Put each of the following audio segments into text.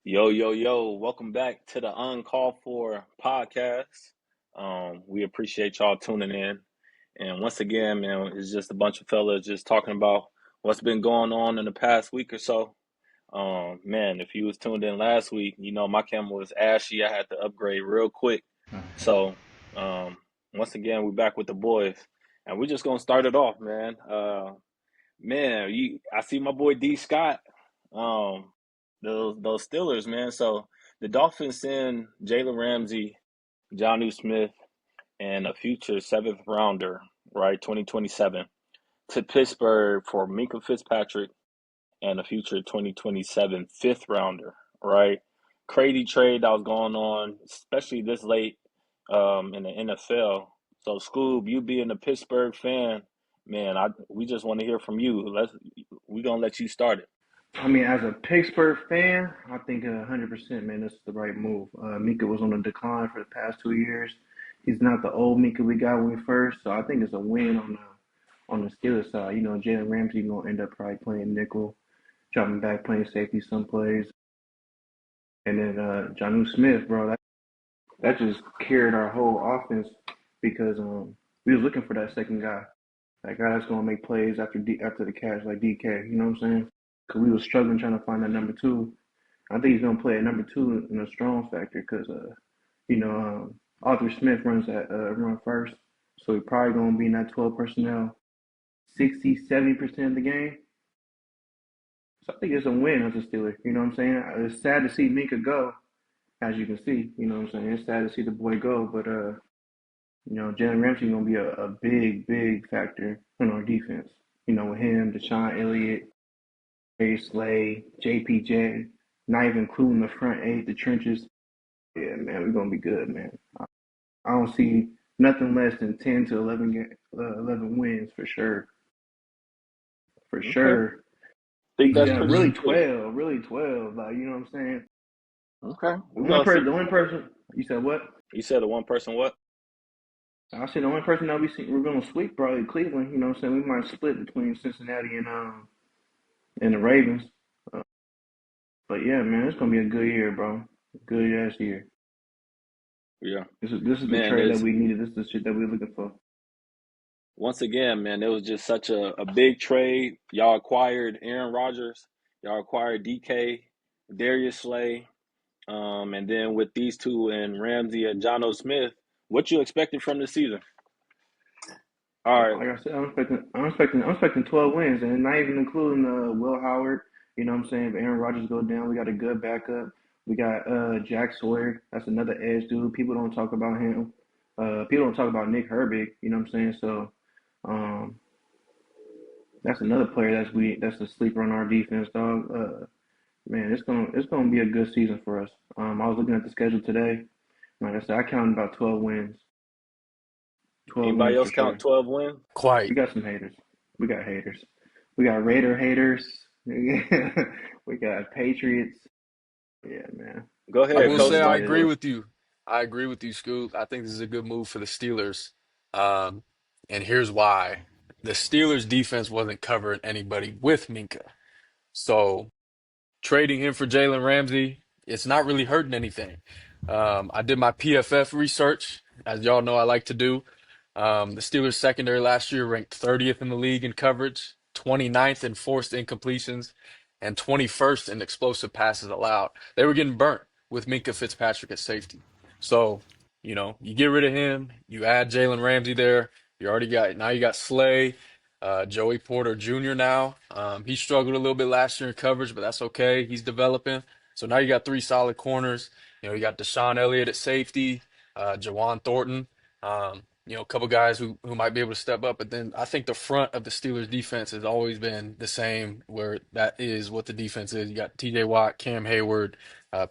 Yo, yo, yo, welcome back to the Uncalled for podcast. We appreciate y'all tuning in. And once again, man, it's just a bunch of fellas just talking about what's been going on in the past week or so. Man, if you was tuned in last week, you know my camera was ashy. I had to upgrade real quick. So, once again, we're back with the boys. And we're just gonna start it off, man. I see my boy D Scott. Um, those Steelers, man. So the Dolphins send Jalen Ramsey, Jonnu Smith, and a future seventh rounder, right, 2027, to Pittsburgh for Minka Fitzpatrick and a future 2027 fifth rounder, right? Crazy trade that was going on, especially this late in the NFL. So, Scoob, you being a Pittsburgh fan, man, we just want to hear from you. We're gonna let you start it. I mean, as a Pittsburgh fan, I think 100%, man, this is the right move. Mika was on a decline for the past 2 years. He's not the old Mika we got when we first, so I think it's a win on the Steelers side. You know, Jalen Ramsey gonna end up probably playing nickel, dropping back, playing safety some plays, and then Jonnu Smith, bro, that just carried our whole offense because we was looking for that second guy, that guy that's gonna make plays after the catch, like DK. You know what I'm saying? Because we was struggling trying to find that number two. I think he's gonna play at number two in a strong factor because you know Arthur Smith runs that run first, so he's probably gonna be in that 12 personnel 60-70% of the game. So I think it's a win as a Steeler. You know what I'm saying? It's sad to see Minka go, as you can see. You know what I'm saying? It's sad to see the boy go, but you know Jalen Ramsey gonna be a big factor in our defense. You know, with him, Deshaun Elliott, Ray Slay, JPJ, not even including the front eight, the trenches. Yeah, man, we're gonna be good, man. I don't see nothing less than 10 to 11 wins for sure, for Okay, sure. think that's Yeah, pretty really good. 12, really 12. Like you know what I'm saying? Okay, The we're one gonna person, see. the one person. You said what? You said the one person what? I said the only person that we're gonna sweep probably Cleveland. You know what I'm saying? We might split between Cincinnati and the Ravens. Uh, but yeah, man, it's gonna be a good year, bro. Good ass year. Yeah, This is the man. trade that There's we needed. This is the shit that we were looking for. once again, man. It was just such a big trade. Y'all acquired Aaron Rodgers. Y'all acquired DK, Darius Slay, and then with these two and Ramsey and Jonnu Smith, what you expected from the season? All right, Like I said, I'm expecting 12 wins, and not even including Will Howard. You know what I'm saying? If Aaron Rodgers go down, we got a good backup. We got Jack Sawyer. That's another edge dude. People don't talk about him. People don't talk about Nick Herbig. You know what I'm saying? So um, that's another player that's a sleeper on our defense, dog. Man, it's gonna be a good season for us. I was looking at the schedule today. Like I said, I counted about 12 wins. 12 anybody wins for else count sure. 12 wins? We Quite. got some haters. We got haters. We got Raider haters. We got Patriots. Yeah, man. Go I ahead, will It Coach. say is what I it agree is. with you. I agree with you, Scoop. I think this is a good move for the Steelers. Um, and here's why. The Steelers defense wasn't covering anybody with Minka. So trading him for Jalen Ramsey, it's not really hurting anything. I did my PFF research, as y'all know I like to do. The Steelers secondary last year ranked 30th in the league in coverage, 29th in forced incompletions, and 21st in explosive passes allowed. They were getting burnt with Minka Fitzpatrick at safety. So, you get rid of him, you add Jalen Ramsey there. You got Slay, Joey Porter Jr. now. He struggled a little bit last year in coverage, but that's okay. He's developing. So now you got three solid corners. You got Deshaun Elliott at safety, Jawan Thornton. A couple guys who might be able to step up. But then I think the front of the Steelers defense has always been the same, where that is what the defense is. You got TJ Watt, Cam Hayward,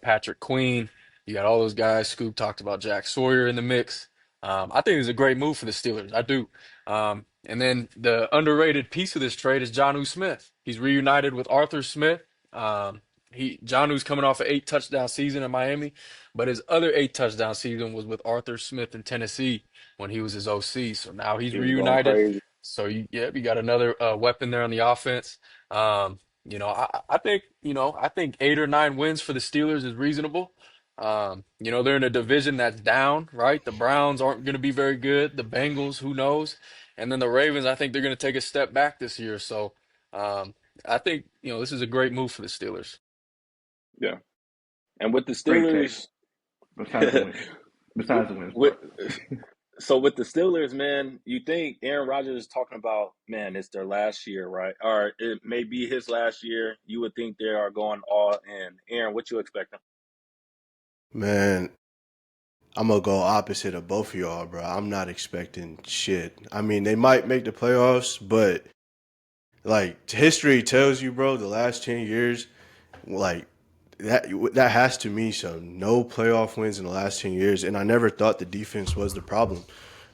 Patrick Queen. You got all those guys. Scoop talked about Jack Sawyer in the mix. I think it's a great move for the Steelers. I do. And then the underrated piece of this trade is Jonnu Smith. He's reunited with Arthur Smith. Jonnu's coming off an 8 touchdown season in Miami, but his other 8 touchdown season was with Arthur Smith in Tennessee when he was his OC. So now he's He was going reunited. crazy. So you got another weapon there on the offense. I think, I think 8 or 9 wins for the Steelers is reasonable. They're in a division that's down, right? The Browns aren't going to be very good. The Bengals, who knows? And then the Ravens, I think they're going to take a step back this year. So, I think, this is a great move for the Steelers. Yeah. And with the Great take. Steelers, Besides the wins. Besides the wins with part. so with the Steelers, man, you think Aaron Rodgers is talking about, man, it's their last year, right? Or it may be his last year. You would think they are going all in. Aaron, what you expecting? Man, I'm gonna go opposite of both of y'all, bro. I'm not expecting shit. I mean, they might make the playoffs, but like history tells you, bro, the last 10 years, like that has to mean so. No playoff wins in the last 10 years, and I never thought the defense was the problem.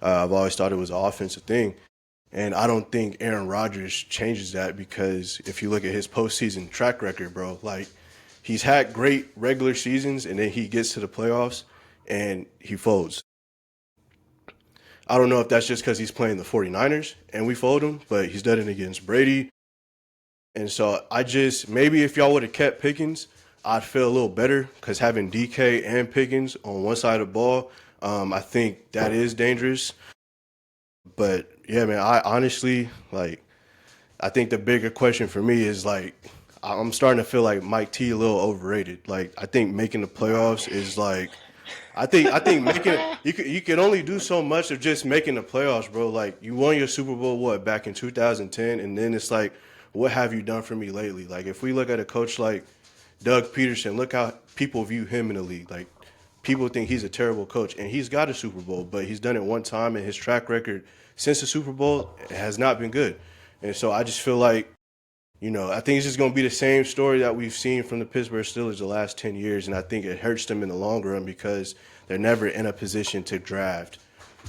I've always thought it was an offensive thing. And I don't think Aaron Rodgers changes that because if you look at his postseason track record, bro, like he's had great regular seasons and then he gets to the playoffs and he folds. I don't know if that's just because he's playing the 49ers and we fold him, but he's done it against Brady. And so maybe if y'all would have kept Pickens, I'd feel a little better because having DK and Pickens on one side of the ball, I think that is dangerous. But yeah, man, I honestly, like, I think the bigger question for me is like I'm starting to feel like Mike T a little overrated. Like I think making the playoffs is like I think making you can only do so much of just making the playoffs, bro. Like you won your Super Bowl back in 2010, and then it's like, what have you done for me lately? Like if we look at a coach like Doug Peterson, look how people view him in the league. Like people think he's a terrible coach, and he's got a Super Bowl, but he's done it one time, and his track record since the Super Bowl has not been good. And so I just feel like, I think it's just going to be the same story that we've seen from the Pittsburgh Steelers the last 10 years, and I think it hurts them in the long run because they're never in a position to draft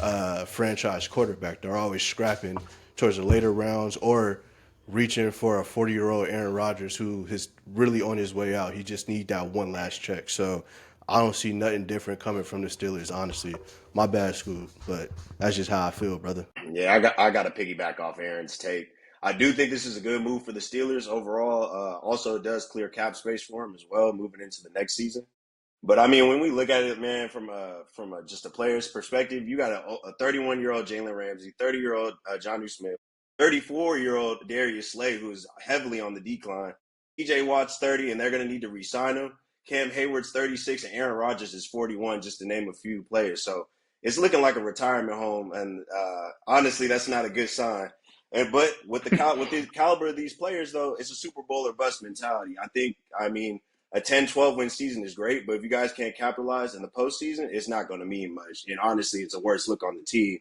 a franchise quarterback. They're always scrapping towards the later rounds or reaching for a 40-year-old Aaron Rodgers who is really on his way out. He just needs that one last check. So I don't see nothing different coming from the Steelers, honestly. My bad, Scoop, but that's just how I feel, brother. Yeah, I got to piggyback off Aaron's take. I do think this is a good move for the Steelers overall. Also, it does clear cap space for them as well, moving into the next season. But I mean, when we look at it, man, from just a player's perspective, you got a 31-year-old Jalen Ramsey, 30-year-old Jonnu Smith, 34-year-old Darius Slay, who is heavily on the decline. TJ Watt's 30, and they're going to need to re-sign him. Cam Hayward's 36, and Aaron Rodgers is 41, just to name a few players. So it's looking like a retirement home, and honestly, that's not a good sign. But with the caliber of these players, though, it's a Super Bowl or bust mentality. I mean, a 10-12 win season is great, but if you guys can't capitalize in the postseason, it's not going to mean much. And honestly, it's a worse look on the team.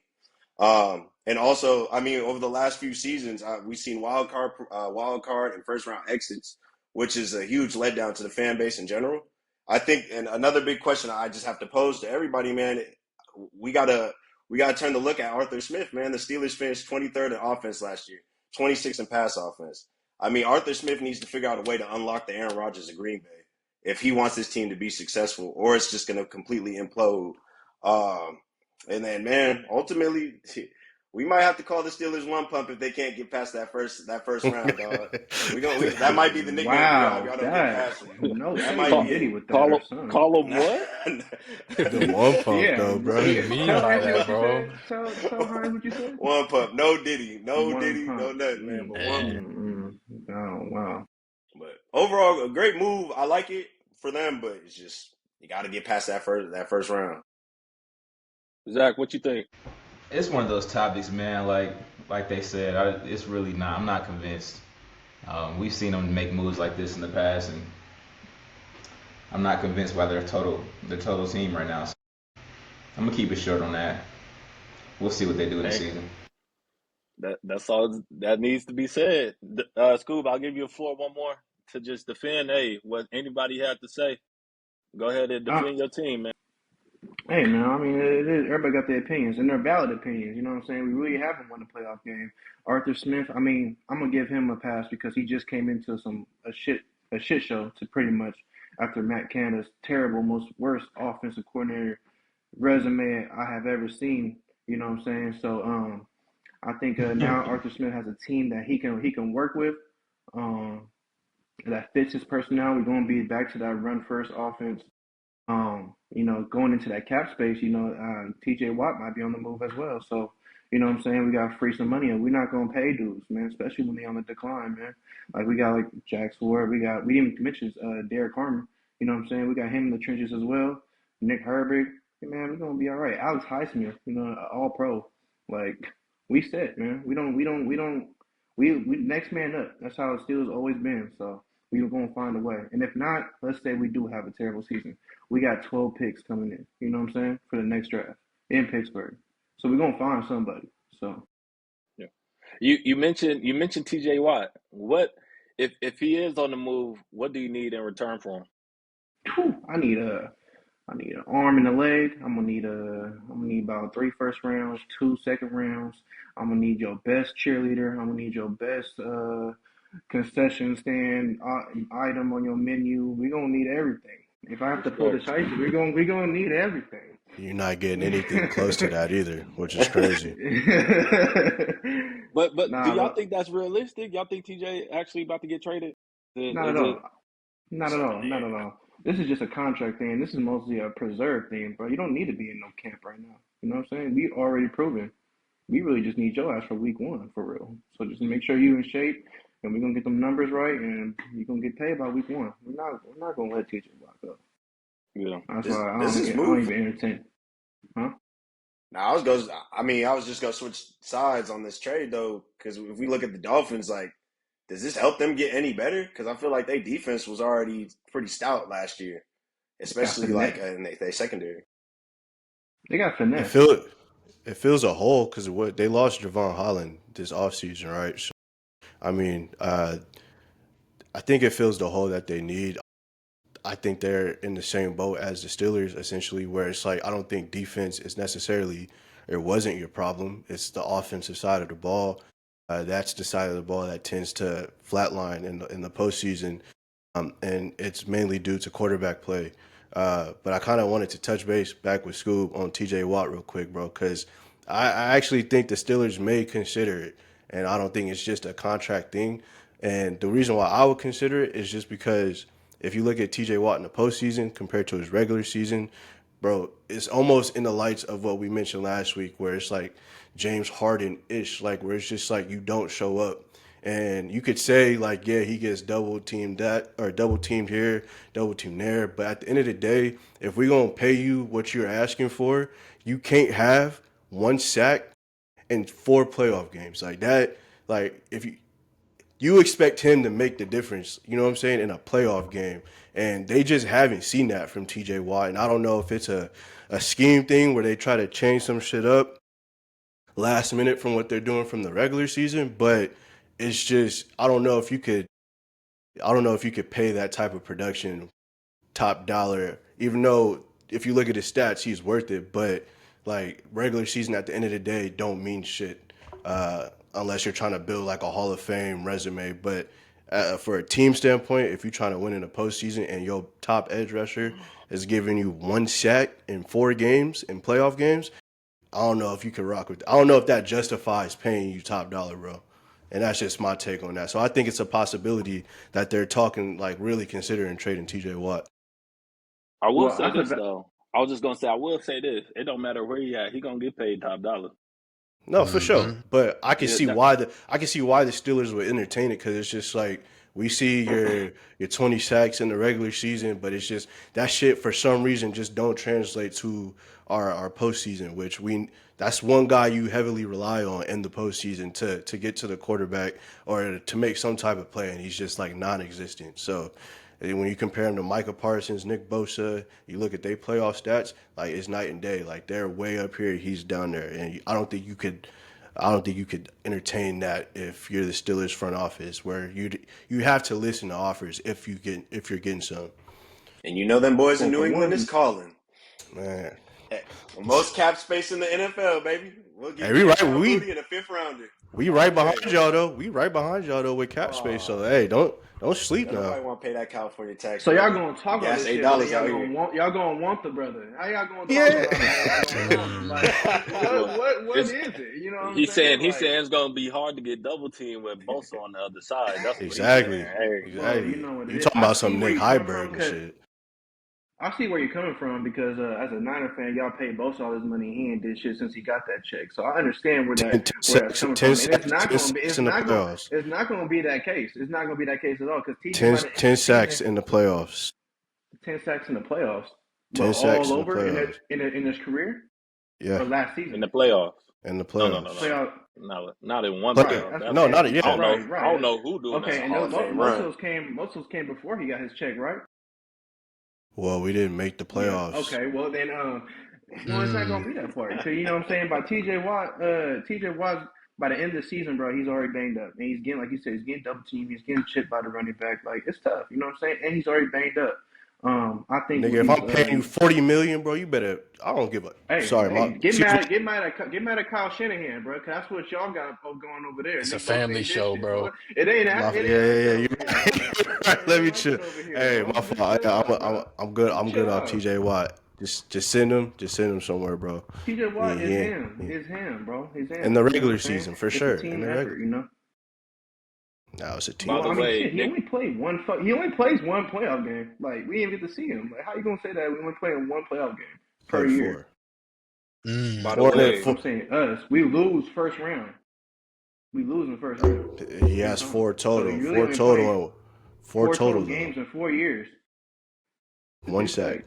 And also, I mean, over the last few seasons, we've seen wild card and first round exits, which is a huge letdown to the fan base in general. I think, and another big question I just have to pose to everybody, man, we gotta turn to look at Arthur Smith, man. The Steelers finished 23rd in offense last year, 26th in pass offense. I mean, Arthur Smith needs to figure out a way to unlock the Aaron Rodgers of Green Bay if he wants his team to be successful, or it's just going to completely implode. And then, man, ultimately, we might have to call the Steelers one pump if they can't get past that first round, dog. That might be the nickname for y'all if y'all don't get past them. No, That might might be be Diddy it. with that or something. Call him what? The one pump, Yeah, though, bro. What do you mean tell by Ramsey that, what you bro? said. Tell Hines what you said. One pump, no Diddy, no Pump. nothing, man. But one pump. Oh, wow. But overall, a great move. I like it for them, but it's just you got to get past that first round. Zach, what you think? It's one of those topics, man. Like they said, it's really not. I'm not convinced. We've seen them make moves like this in the past, and I'm not convinced by their total team right now. So I'm gonna keep it short on that. We'll see what they do this Hey, season. that's all that needs to be said. Scoob, I'll give you a floor one more to just defend. Hey, what anybody had to say, go ahead and Uh, defend your team, man. Hey man, I mean, it is, everybody got their opinions, and they're valid opinions. You know what I'm saying? We really haven't won a playoff game. Arthur Smith, I mean, I'm gonna give him a pass because he just came into a shit show to pretty much after Matt Canada's terrible, most worst offensive coordinator resume I have ever seen. You know what I'm saying? So I think now Arthur Smith has a team that he can work with. Um, that fits his personnel. We're going to be back to that run first offense. Going into that cap space, TJ Watt might be on the move as well. So, you know what I'm saying? We got to free some money and we're not going to pay dudes, man, especially when they on the decline, man. Like we got like Jack Sword, we didn't even mention Derek Harmon. You know what I'm saying? We got him in the trenches as well. Nick Herbig, hey, man, we're gonna be all right. Alex Highsmith, all pro. Like we set, man. We next man up. That's how it still has always been. So we're gonna find a way. And if not, let's say we do have a terrible season. We got 12 picks coming in. You know what I'm saying, for the next draft in Pittsburgh. So we're gonna find somebody. So Yeah. You mentioned TJ Watt. What if he is on the move, what do you need in return for him? whew, I need an arm and a leg. I'm gonna need about 3 first rounds, 2 second rounds. I'm gonna need your best cheerleader. I'm gonna need your best concession stand item on your menu. We're gonna need everything. If I have to pull the Respect. shiesty, we're gonna need everything. You're not getting anything close to that either, which is crazy. But do Nah, y'all but think that's realistic? Y'all think TJ actually about to get traded? not at Is it all. Not It's at up in all. the Not air. at all. This is just a contract thing. This is mostly a preserve thing, bro. You don't need to be in no camp right now. You know what I'm saying? We already proven. We really just need your ass for week one, for real. So just make sure you in shape, and we're gonna get them numbers right, and you're gonna get paid by week one. We're not gonna let TJ walk up. yeah? That's Does why does this I don't move? even entertain. Huh? Now I was just gonna switch sides on this trade though, because if we look at the Dolphins, like, does this help them get any better? Because I feel like their defense was already pretty stout last year, They got especially like finesse. in their secondary. They got It finesse. feel it feels a hole because what they lost Javon Holland this offseason, right? So, I mean, I think it fills the hole that they need. I think they're in the same boat as the Steelers, essentially, where it's like I don't think defense is necessarily it wasn't your problem. It's the offensive side of the ball. That's the side of the ball that tends to flatline in the postseason, and it's mainly due to quarterback play. But I kind of wanted to touch base back with Scoob on T.J. Watt real quick, bro, because I actually think the Steelers may consider it, and I don't think it's just a contract thing. And the reason why I would consider it is just because if you look at T.J. Watt in the postseason compared to his regular season, bro, it's almost in the lights of what we mentioned last week, where it's like James Harden ish, like where it's just like you don't show up. And you could say like, yeah, he gets double teamed that or double teamed here, double teamed there. But at the end of the day, if we're gonna pay you what you're asking for, you can't have 1 sack in 4 playoff games like that. Like if you expect him to make the difference, you know what I'm saying, in a playoff game. And they just haven't seen that from TJ Watt. And I don't know if it's a scheme thing where they try to change some shit up last minute from what they're doing from the regular season, but it's just I don't know if you could pay that type of production top dollar, even though if you look at his stats, he's worth it. But like regular season at the end of the day don't mean shit unless you're trying to build like a Hall of Fame resume. But for a team standpoint, if you're trying to win in the postseason and your top edge rusher is giving you 1 sack in 4 games in playoff games, I don't know if you can rock with. I don't know if that justifies paying you top dollar, bro. And that's just my take on that. So I think it's a possibility that they're talking like really considering trading TJ Watt. I will Well, say that's a this though. I was just gonna say I will say this. It don't matter where he at. He gonna get paid top dollar. No, for sure. Hmm. But I can Yeah, see why the Steelers would entertain it because it's just like we see your 20 sacks in the regular season, but it's just that shit for some reason just don't translate to our postseason, which we that's one guy you heavily rely on in the postseason to get to the quarterback or to make some type of play, and he's just like non-existent. So when you compare him to Micah Parsons, Nick Bosa, you look at their playoff stats, like it's night and day. Like they're way up here, he's down there, and I don't think you could entertain that if you're the Steelers front office, where you have to listen to offers if you're getting some. And you know them boys in well New for England is one. calling. Man. Hey, most cap space in the NFL, baby. We'll Hey, give we you right. Tom Mooney and a fifth rounder We all right day. behind y'all though. We right behind y'all though with cap space. So Oh, hey, don't sleep don't now. nobody want to pay that California tax, So y'all brother. gonna You talk all gas this shit, but then $8 out here. y'all gonna want the brother. How y'all gonna talk Yeah. about him? Y'all gonna want him? Mm. Like Well, what it's is it? You know what I'm he's saying saying? he's Like, saying it's gonna be hard to get double teamed with Bosa on the other side. That's what he's saying. Exactly. Hey, bro, you Exactly. know what it You is. talking I about see some where Nick you coming from Heiberg and because shit. I see where you're coming from because as a Niner fan, y'all paid Bosa all his money. He ain't did shit since he got that check. So I understand 10 where that's coming from, and it's not 10 gonna be sacks in the playoffs. it's not gonna be that case. It's not gonna be that case at all because TJ 10, by the end of 10 the sacks season, in the playoffs. 10 sacks in the playoffs, but 10 sacks all in the over playoffs. in his career Yeah, or last in season. the playoffs. in the No. playoffs. Playoff. Not in one Right. playoff. That's That's No, for okay. not sure. yeah. I Right. don't know who doing That's Okay. a that. And Hall of Fame most of run. those came. Most of those came before he got his check, right? Well, we didn't make the Yeah. playoffs. Okay. Well then, no, it's not gonna Mm. be that part because you know what I'm saying. By T.J. Watt, by the end of the season, bro, he's already banged up, and he's getting, like you said, he's getting double teamed, he's getting chipped by the running back. Like it's tough, you know what I'm saying. And he's already banged up. I think Nigga, with if these, I'm paying you 40 million, bro, you better. I don't give a. Sorry, my get excuse me. get mad at Kyle Shanahan, bro. Cause that's what y'all got going over there. It's a Nick Bosa family ain't this show, shit, bro. bro. It ain't like that You over here, bro. It let me ain't like chill. that over here, Hey, bro. my Just fault. chill out, bro. I'm good. I'm good Chill off out. TJ Watt. Just send him. Just send him somewhere, bro. TJ Watt is him. He Is him, bro. He's in him. the You know what regular I'm saying? season for It's a sure. In team the regular. effort, you know. No, it's a By team Well, the I mean, effort. way, shit. He Nick, only played he only plays one playoff game. Like we didn't get to see him. Like how you gonna say that we only playing one playoff game per Played year? four. by Mm. the Four and then way, I'm four. saying us. We lose first round. We lose in the first round He has against home. four So total. you really Four only played total. Four four total total though. games in 4 years. With One this, sack. like,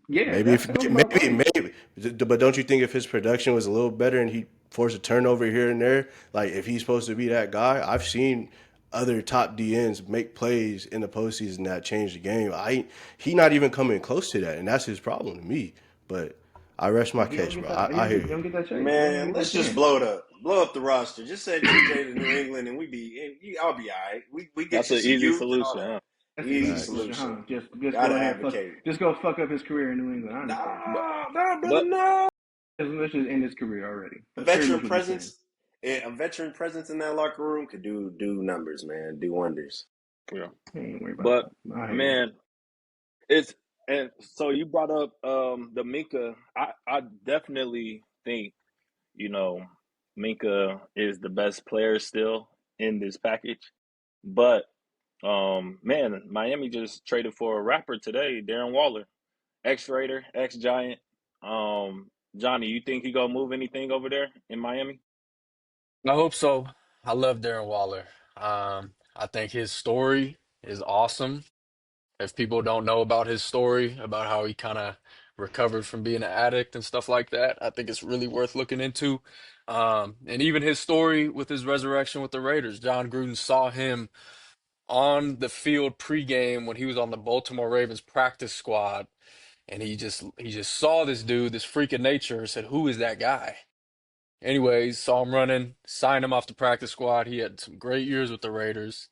yeah, Maybe that if sounds about right. but don't you think if his production was a little better and he forced a turnover here and there, like if he's supposed to be that guy, I've seen other top DNs make plays in the postseason that change the game. He not even coming close to that, and that's his problem to me. But I rest my If you don't case, get bro. that, I hear you you. don't get that chance. You don't Man, get that let's just chance. blow it up. Blow up the roster. Just send TJ to New England and I'll be all right. We get that's you an some easy youth and all solution, huh? that. That's the Easy easy solution, Facts. solution. huh? Just go Gotta ahead, advocate. go fuck up his career in New England. I understand. But Nah, brother, but no. Let's just end his career already. A That's pretty veteran much what he's saying. presence, a veteran presence in that locker room could do numbers, man. Do wonders. yeah. I ain't worried about But that. I hear you. man, it's and so you brought up the Minka. I definitely think, you know, Minka is the best player still in this package. But man, Miami just traded for a rapper today, Darren Waller, ex-Raider, ex-Giant. Johnny, you think he gonna move anything over there in Miami? I hope so. I love Darren Waller. I think his story is awesome. If people don't know about his story, about how he kind of recovered from being an addict and stuff like that, I think it's really worth looking into. And even his story with his resurrection with the Raiders, John Gruden saw him on the field pregame when he was on the Baltimore Ravens practice squad, and he just saw this dude, this freak of nature, and said, "Who is that guy?" Anyways, saw him running, signed him off the practice squad. He had some great years with the Raiders.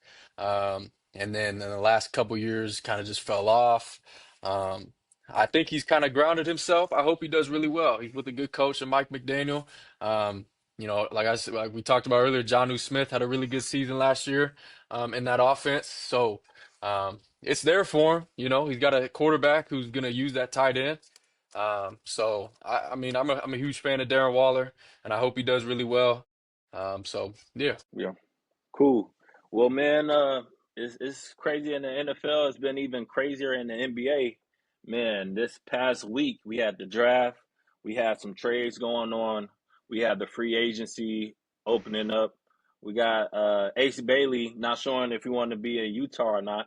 And then in the last couple years, kind of just fell off. Um, I think he's kind of grounded himself. I hope he does really well. He's with a good coach and Mike McDaniel. Um, like I said, like we talked about earlier, Jonnu Smith had a really good season last year in that offense. So it's there for him. He's got a quarterback who's going to use that tight end. So I mean, I'm a huge fan of Darren Waller, and I hope he does really well. So yeah. Yeah. Cool. Well, man, it's crazy in the NFL. It's been even crazier in the NBA. Man, this past week we had the draft. We had some trades going on. We had the free agency opening up. We got Ace Bailey not showing if he wanted to be in Utah or not.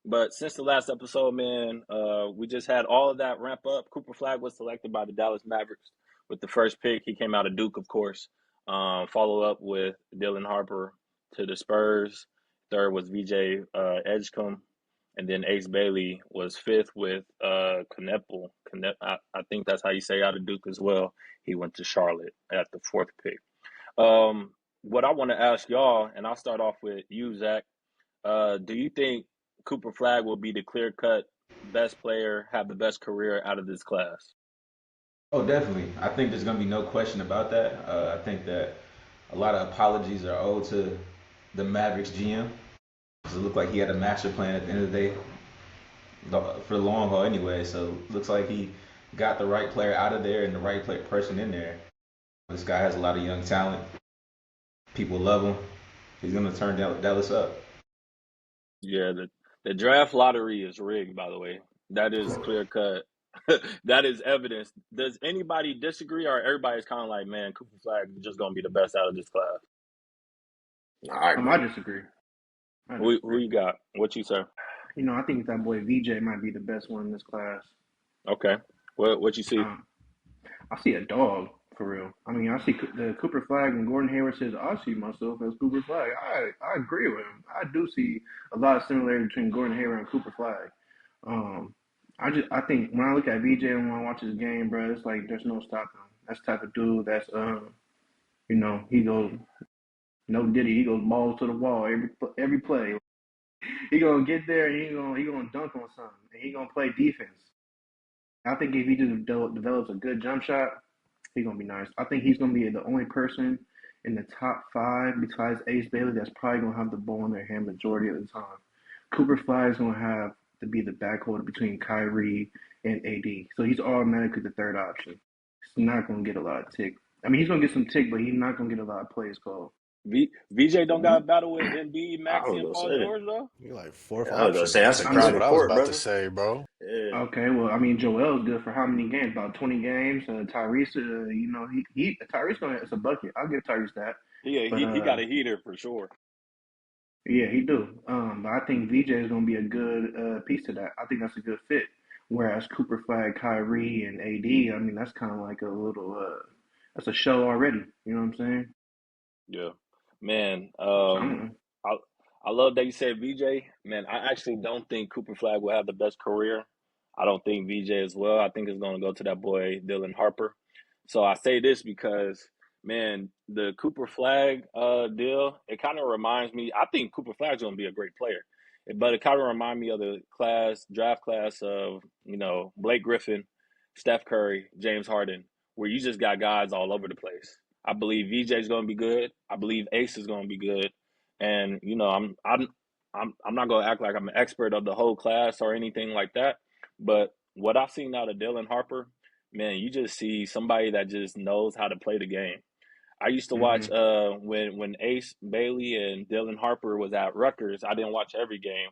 But since the last episode, man, we just had all of that ramp up. Cooper Flagg was selected by the Dallas Mavericks with the first pick. He came out of Duke, of course. Follow up with Dylan Harper to the Spurs. Third was VJ Edgecombe. And then Ace Bailey was fifth with Kneppel. I think that's how you say out of Duke as well. He went to Charlotte at the fourth pick. What I want to ask y'all, and I'll start off with you, Zach. Do you think Cooper Flagg will be the clear cut best player, have the best career out of this class? Oh, definitely. I think there's gonna be no question about that. I think that a lot of apologies are owed to the Mavericks GM. 'Cause it looked like he had a master plan at the end of the day for the long haul anyway. So looks like he got the right player out of there and the right person in there. This guy has a lot of young talent. People love him. He's gonna turn Dallas up. Yeah, the draft lottery is rigged, by the way. That is clear cut. That is evidence. Does anybody disagree, or everybody's kind of like, man, Cooper Flag is just gonna be the best out of this class? I I agree. disagree. I Who disagree. you got? What you say? I think that boy VJ might be the best one in this class. Okay. What you see? Um, I see a dog for real. I mean, I see the Cooper Flag and Gordon Hayward says I see myself as Cooper Flag. I agree with him. I do see a lot of similarity between Gordon Hayward and Cooper Flag. Um, I think when I look at VJ and when I watch his game, bro, it's like there's no stopping him. That's the type of dude that's he goes no diddy. He goes balls to the wall every play. He gonna get there and he gonna dunk on something and he gonna play defense. I think if he just develops a good jump shot, he's gonna be nice. I think he's gonna be the only person in the top five besides Ace Bailey that's probably gonna have the ball in their hand majority of the time. Cooper Fly is gonna have to be the backholder between Kyrie and AD, so he's automatically the third option. He's not gonna get a lot of tick. I mean, he's gonna get some tick, but he's not gonna get a lot of plays called. VJ don't got a battle with Embiid, I Maxey, was and gonna Paul say. George though. You're like fourth Yeah, I was gonna option. say that's a I That's mean, what crowded I was court, about to brother. say, bro. Yeah. okay, well, I mean, Joel's good for how many games? About 20 games. Tyrese, Tyrese gonna it's a bucket. I'll give Tyrese that. Yeah, But he got a heater for sure. yeah, he do. But I think VJ is gonna be a good piece to that. I think that's a good fit. Whereas Cooper Flag, Kyrie, and AD, I mean, that's kind of like a little that's a show already. You know what I'm saying? Yeah, man. So I'm I I love that you said VJ. Man, I actually don't think Cooper Flag will have the best career. I don't think VJ as well. I think it's going to go to that boy Dylan Harper. So I say this because, man, the Cooper Flag deal, it kind of reminds me. I think Cooper Flag's going to be a great player, but it kind of reminds me of the draft class of Blake Griffin, Steph Curry, James Harden, where you just got guys all over the place. I believe VJ is going to be good. I believe Ace is going to be good, and I'm not going to act like I'm an expert of the whole class or anything like that. But what I've seen out of Dylan Harper, man, you just see somebody that just knows how to play the game. I used to watch mm-hmm, when Ace Bailey and Dylan Harper was at Rutgers. I didn't watch every game,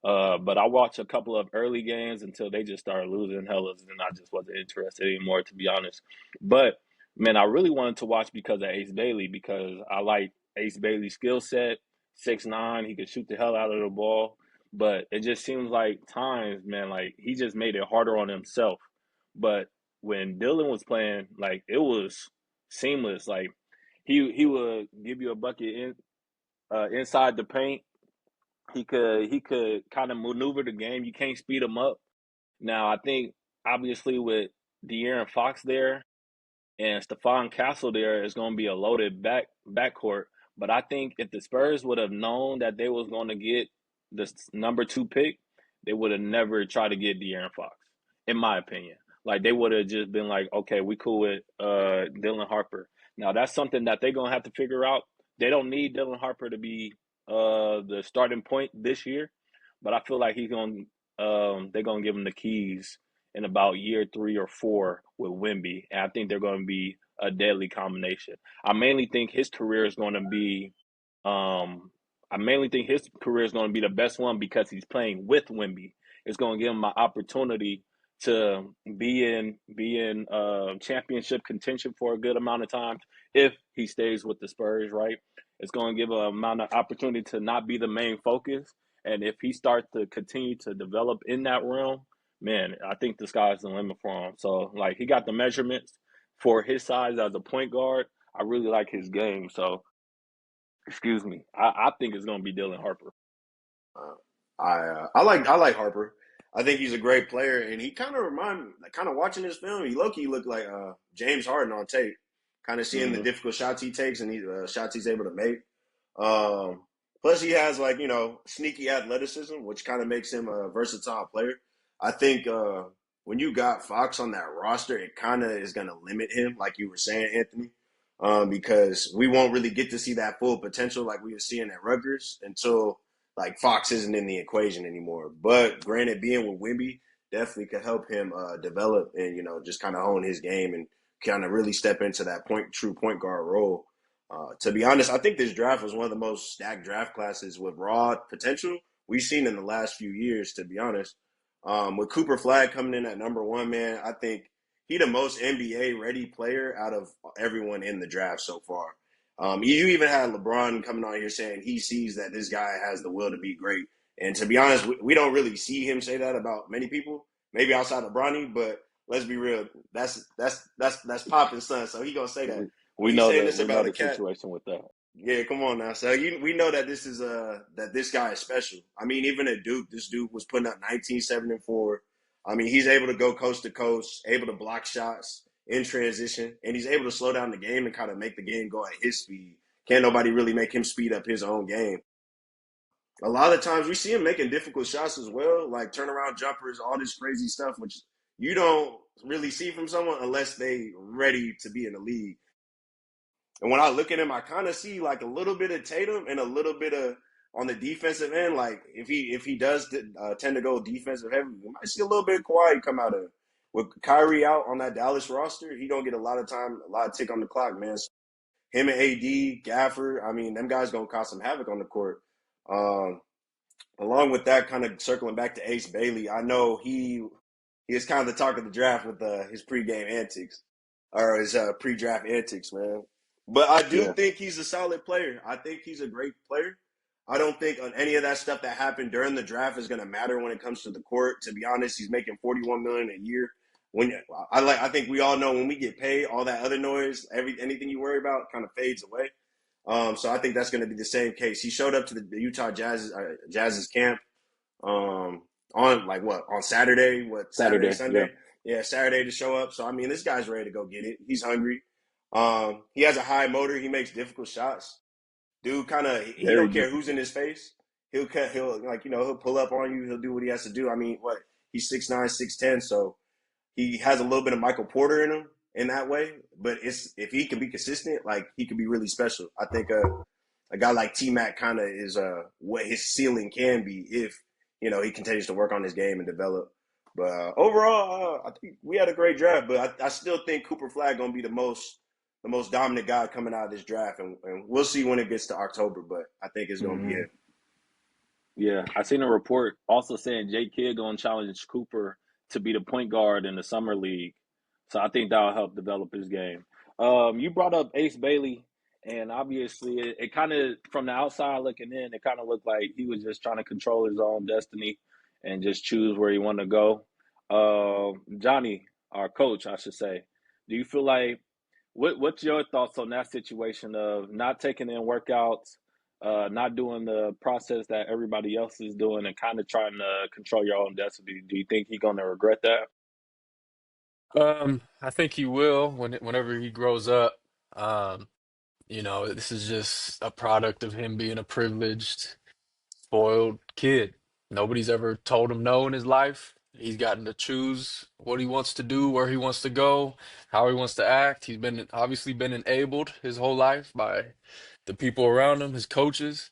but I watched a couple of early games until they just started losing hellas, and I just wasn't interested anymore, to be honest. But man, I really wanted to watch because of Ace Bailey because I like Ace Bailey's skill set. 6'9", he could shoot the hell out of the ball. But it just seems like times, man, like he just made it harder on himself. But when Dylan was playing, like it was seamless. Like he would give you a bucket inside the paint. He could kind of maneuver the game. You can't speed him up. Now I think obviously with De'Aaron Fox there and Stephon Castle there is going to be a loaded backcourt. But I think if the Spurs would have known that they was going to get the number 2 pick, they would have never tried to get De'Aaron Fox, in my opinion. Like they would have just been like, okay, we cool with Dylan Harper. Now that's something that they're gonna have to figure out. They don't need Dylan Harper to be the starting point this year, but I feel like they're gonna give him the keys in about year 3 or 4 with Wemby, and I think they're going to be a deadly combination. I mainly think his career is going to be, I mainly think his career is going to be the best one because he's playing with Wemby. It's going to give him an opportunity to be in championship contention for a good amount of time if he stays with the Spurs. Right, it's going to give him an amount of opportunity to not be the main focus, and if he starts to continue to develop in that realm, man, I think the sky's the limit for him. So, like, he got the measurements for his size as a point guard. I really like his game. So, excuse me, I think it's going to be Dylan Harper. Uh, I like Harper. I think he's a great player, and he kind of remind me, like, kind of watching this film, he low-key looked like James Harden on tape. Kind of seeing the Hmm. difficult shots he takes and the shots he's able to make. Plus, he has sneaky athleticism, which kind of makes him a versatile player. I think when you got Fox on that roster, it kind of is going to limit him, like you were saying, Anthony, because we won't really get to see that full potential like we were seeing at Rutgers until like Fox isn't in the equation anymore. But granted, being with Wemby definitely could help him develop and just kind of hone his game and kind of really step into that true point guard role. To be honest, I think this draft was one of the most stacked draft classes with raw potential we've seen in the last few years, to be honest. With Cooper Flagg coming in at number one, man, I think he the most NBA ready player out of everyone in the draft so far. You even had LeBron coming on here saying he sees that this guy has the will to be great. And to be honest, we don't really see him say that about many people, maybe outside of Bronny, but let's be real, that's Poppin's son, so he gonna say that. We When he's know saying the this about a cat, situation with that. yeah, come on now. So we know that this is that this guy is special. I mean, even at Duke, this dude was putting up 19, 7, and 4. I mean, he's able to go coast to coast, able to block shots in transition, and he's able to slow down the game and kind of make the game go at his speed. Can't nobody really make him speed up his own game. A lot of times we see him making difficult shots as well, like turnaround jumpers, all this crazy stuff, which you don't really see from someone unless they ready to be in the league. And when I look at him, I kind of see like a little bit of Tatum and a little bit of on the defensive end. Like if he does tend to go defensive heavy, we might see a little bit of Kawhi come out of it. With Kyrie out on that Dallas roster, he gonna get a lot of time, a lot of tick on the clock, man. So him and AD, Gafford, I mean, them guys gonna cause some havoc on the court. Along with that, kind of circling back to Ace Bailey, I know he is kind of the talk of the draft with his pregame antics or his pre-draft antics, man. But I do Yeah. think he's a solid player. I think he's a great player. I don't think on any of that stuff that happened during the draft is going to matter when it comes to the court. To be honest, he's making $41 million a year. I think we all know when we get paid, all that other noise, anything you worry about, kind of fades away. So I think that's going to be the same case. He showed up to the Utah Jazz's camp on Saturday, Saturday, Sunday? Yeah, Saturday to show up. So, I mean, this guy's ready to go get it. He's hungry. He has a high motor. He makes difficult shots. Dude he don't care who's in his face. He'll pull up on you. He'll do what he has to do. I mean, he's 6'9", 6'10", so he has a little bit of Michael Porter in him in that way. But if he can be consistent, like he could be really special. I think a guy like T-Mac kind of is what his ceiling can be if he continues to work on his game and develop. But overall, I think we had a great draft. But I still think Cooper Flagg gonna be the most dominant guy coming out of this draft, and we'll see when it gets to October. But I think it's gonna be it. Yeah, I seen a report also saying Jay Kidd gonna challenge Cooper to be the point guard in the summer league. So I think that'll help develop his game. You brought up Ace Bailey, and obviously it kind of, from the outside looking in, it kind of looked like he was just trying to control his own destiny and just choose where he wanted to go. Johnny, our coach, I should say, do you feel like what's your thoughts on that situation of not taking in workouts, not doing the process that everybody else is doing, and kind of trying to control your own destiny? Do you think he's gonna regret that? I think he will whenever he grows up. Um, this is just a product of him being a privileged, spoiled kid. Nobody's ever told him no in his life. He's gotten to choose what he wants to do, where he wants to go, how he wants to act. He's obviously been enabled his whole life by the people around him, his coaches.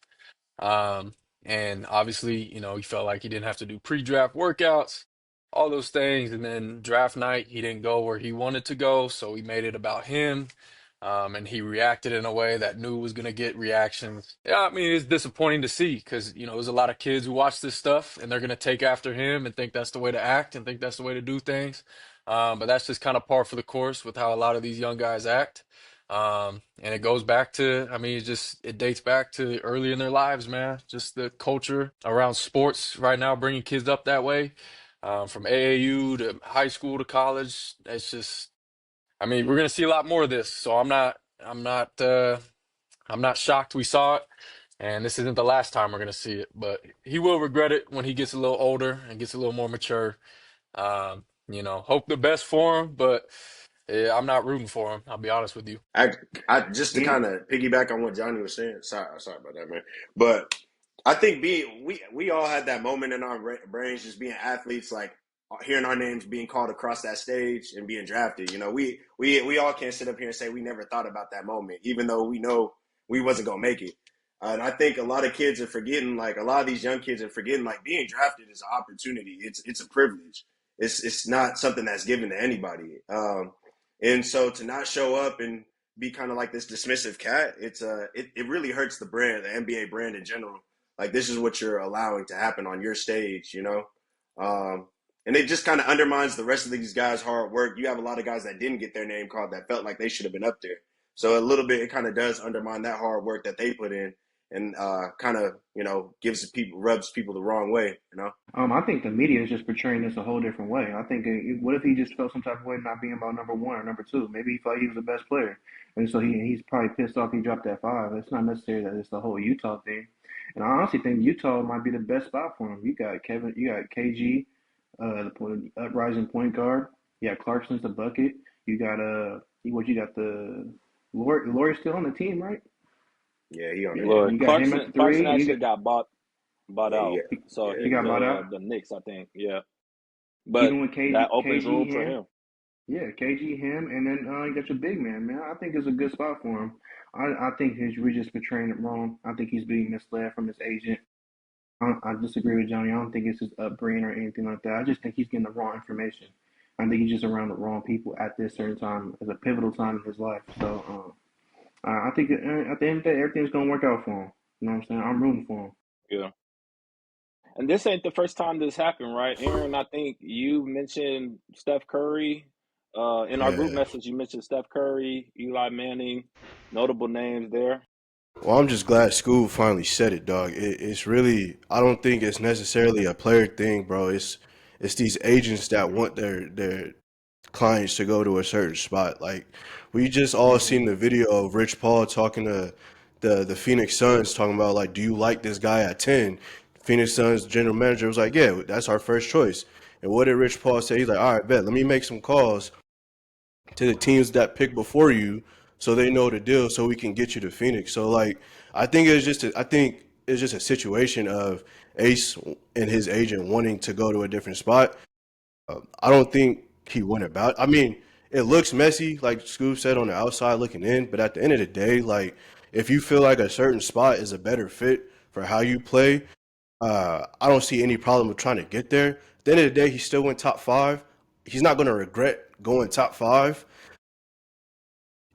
Um, and obviously, he felt like he didn't have to do pre-draft workouts, all those things. And then draft night, he didn't go where he wanted to go, so he made it about him. And he reacted in a way that knew was going to get reactions. Yeah, I mean, it's disappointing to see because, there's a lot of kids who watch this stuff and they're going to take after him and think that's the way to act and think that's the way to do things. But that's just kind of par for the course with how a lot of these young guys act. And it goes back to, I mean, it dates back to early in their lives, man. Just the culture around sports right now, bringing kids up that way, from AAU to high school to college. It's just, I mean, we're gonna see a lot more of this. So I'm not shocked we saw it. And this isn't the last time we're gonna see it, but he will regret it when he gets a little older and gets a little more mature. Hope the best for him, but yeah, I'm not rooting for him. I'll be honest with you. I just to kind of piggyback on what Johnny was saying. Sorry about that, man. But I think we all had that moment in our brains, just being athletes. Like hearing our names being called across that stage and being drafted. You know, we all can't sit up here and say we never thought about that moment, even though we know we wasn't gonna make it. And I think a lot of kids are forgetting, like a lot of these young kids are forgetting, like being drafted is an opportunity. It's a privilege. It's not something that's given to anybody. And so to not show up and be kind of like this dismissive cat, it really hurts the brand, the NBA brand in general. Like this is what you're allowing to happen on your stage, you know. And it just kind of undermines the rest of these guys' hard work. You have a lot of guys that didn't get their name called that felt like they should have been up there. So a little bit, it kind of does undermine that hard work that they put in, and kind of rubs people the wrong way. You know. I think the media is just portraying this a whole different way. I think what if he just felt some type of way not being about number one or number two? Maybe he thought he was the best player, and so he's probably pissed off he dropped that five. It's not necessary that it's the whole Utah thing. And I honestly think Utah might be the best spot for him. You got KG, the uprising point guard. You got Clarkson's the bucket. You got you got the Laurie's still on the team, right? Yeah, he on Yeah, it. Well, you got him at Clarkson three. And actually got bought Yeah, out, yeah, so yeah. he he's got bought out. the Knicks, I think. Yeah, but Even with that opens KG room for him. him. Yeah, KG him, and then you got your big man, man. I think it's a good spot for him. I think we're just portraying it wrong. I think he's being misled from his agent. I disagree with Johnny. I don't think it's his upbringing or anything like that. I just think he's getting the wrong information. I think he's just around the wrong people at this certain time, as a pivotal time in his life. So I think at the end of the day, everything's gonna work out for him. You know what I'm saying? I'm rooting for him. Yeah. And this ain't the first time this happened, right? Aaron, I think you mentioned Steph Curry. In our group Yeah. message, you mentioned Steph Curry, Eli Manning, notable names there. Well, I'm just glad school finally said it, dog. It's really, I don't think it's necessarily a player thing, bro. It's these agents that want their clients to go to a certain spot. Like we just all Hmm. seen the video of Rich Paul talking to the Phoenix Suns, talking about like, do you like this guy at 10? Phoenix Suns general manager was like, yeah, that's our first choice. And what did Rich Paul say? He's like, all right, bet, let me make some calls to the teams that pick before you so they know the deal so we can get you to Phoenix. So like I think it's just a situation of Ace and his agent wanting to go to a different spot. I don't think he went about. I mean, it looks messy, like Scoob said, on the outside looking in. But at the end of the day, like if you feel like a certain spot is a better fit for how you play, I don't see any problem with trying to get there. At the end of the day, he still went top five. He's not going to regret going top five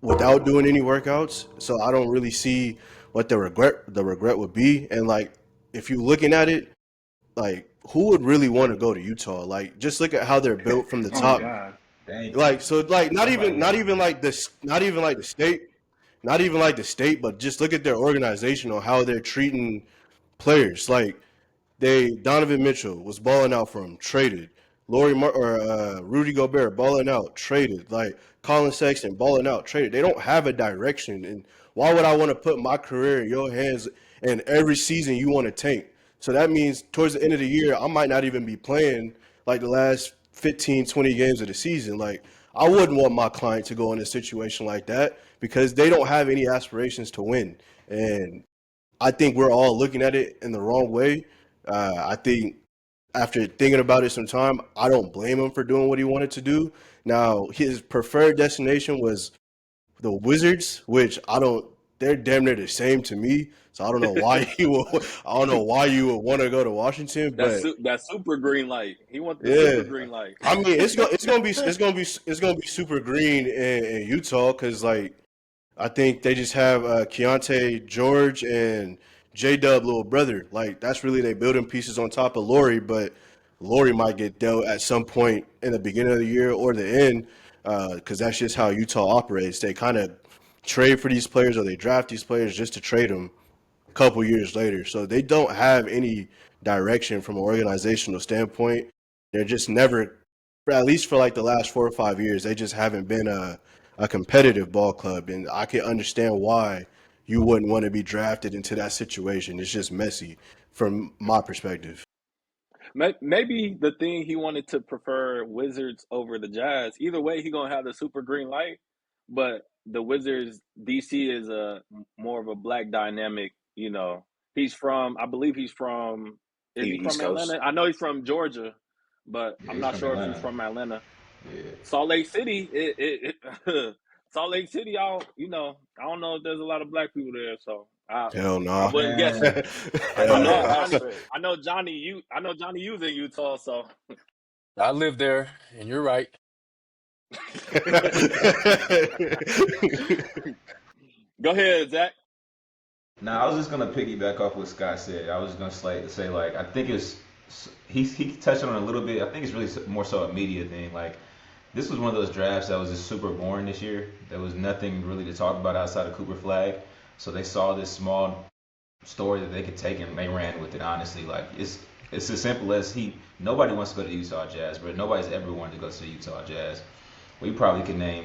without doing any workouts. So I don't really see what the regret would be. And like if you looking at it, like who would really want to go to Utah? Like just look at how they're built from the Oh top. God. Dang. Like so like Somebody not had to even be. like this not even like the state, not even like the state, but just look at their organization on how they're treating players. Like Donovan Mitchell was balling out for him, traded. Rudy Gobert balling out, traded. Like Colin Sexton balling out, traded. They don't have a direction, and why would I want to put my career in your hands? And every season you want to tank, so that means towards the end of the year I might not even be playing like the last 15, 20 games of the season. Like I wouldn't want my client to go in a situation like that because they don't have any aspirations to win, and I think we're all looking at it in the wrong way. I think after thinking about it some time, I don't blame him for doing what he wanted to do. Now, his preferred destination was the Wizards, which I don't. They're damn near the same to me. So I don't know why you would. I don't know why you would want to go to Washington, but That super green light. He wants the yeah. super green light. I mean, it's gonna be super green in Utah because like I think they just have Keontae George and J Dub little brother. Like that's really they building pieces on top of Laurie, but Laurie might get dealt at some point in the beginning of the year or the end, because that's just how Utah operates. They kind of trade for these players or they draft these players just to trade them a couple years later. So they don't have any direction from an organizational standpoint. They're just never, at least for like the last 4 or 5 years, they just haven't been a competitive ball club. And I can understand why you wouldn't want to be drafted into that situation. It's just messy from my perspective. Maybe the thing he wanted to prefer Wizards over the Jazz. Either way, he gonna have the super green light. But the Wizards, DC is a more of a black dynamic. He's from. I believe he's from. Is he East from Coast. Atlanta? I know he's from Georgia, but Yeah, I'm he's not from sure if he's Atlanta. from Atlanta. Yeah. Salt Lake City, Salt Lake City, I don't know if there's a lot of black people there, so Hell I nah. wasn't guessing. Man, I Hell know no, Hell that's Johnny. straight. I know Johnny U's in Utah, so I live there, and you're right. nah. go ahead, Zach. Now, I was just gonna piggyback off what Scott said. I was gonna say like I think it's he touched on it a little bit. I think it's really more so a media thing. Like this was one of those drafts that was just super boring this year. There was nothing really to talk about outside of Cooper Flagg. So they saw this small story that they could take and they ran with it. Honestly, like it's as simple as nobody wants to go to Utah Jazz, but nobody's ever wanted to go to the Utah Jazz. We probably could name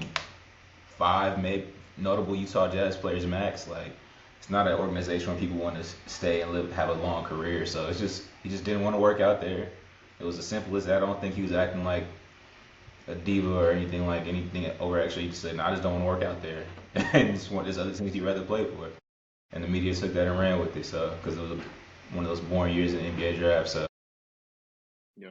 five maybe notable Utah Jazz players max. Like it's not an organization where people want to stay and have a long career. So it's just he just didn't want to work out there. It was as simple as that. I don't think he was acting like a diva or anything over. Actually, he just said, "No, I just don't want to work out there," and just want there's other teams he'd rather play for. And the media took that and ran with it. So because it was one of those boring years in the NBA draft. So Yeah.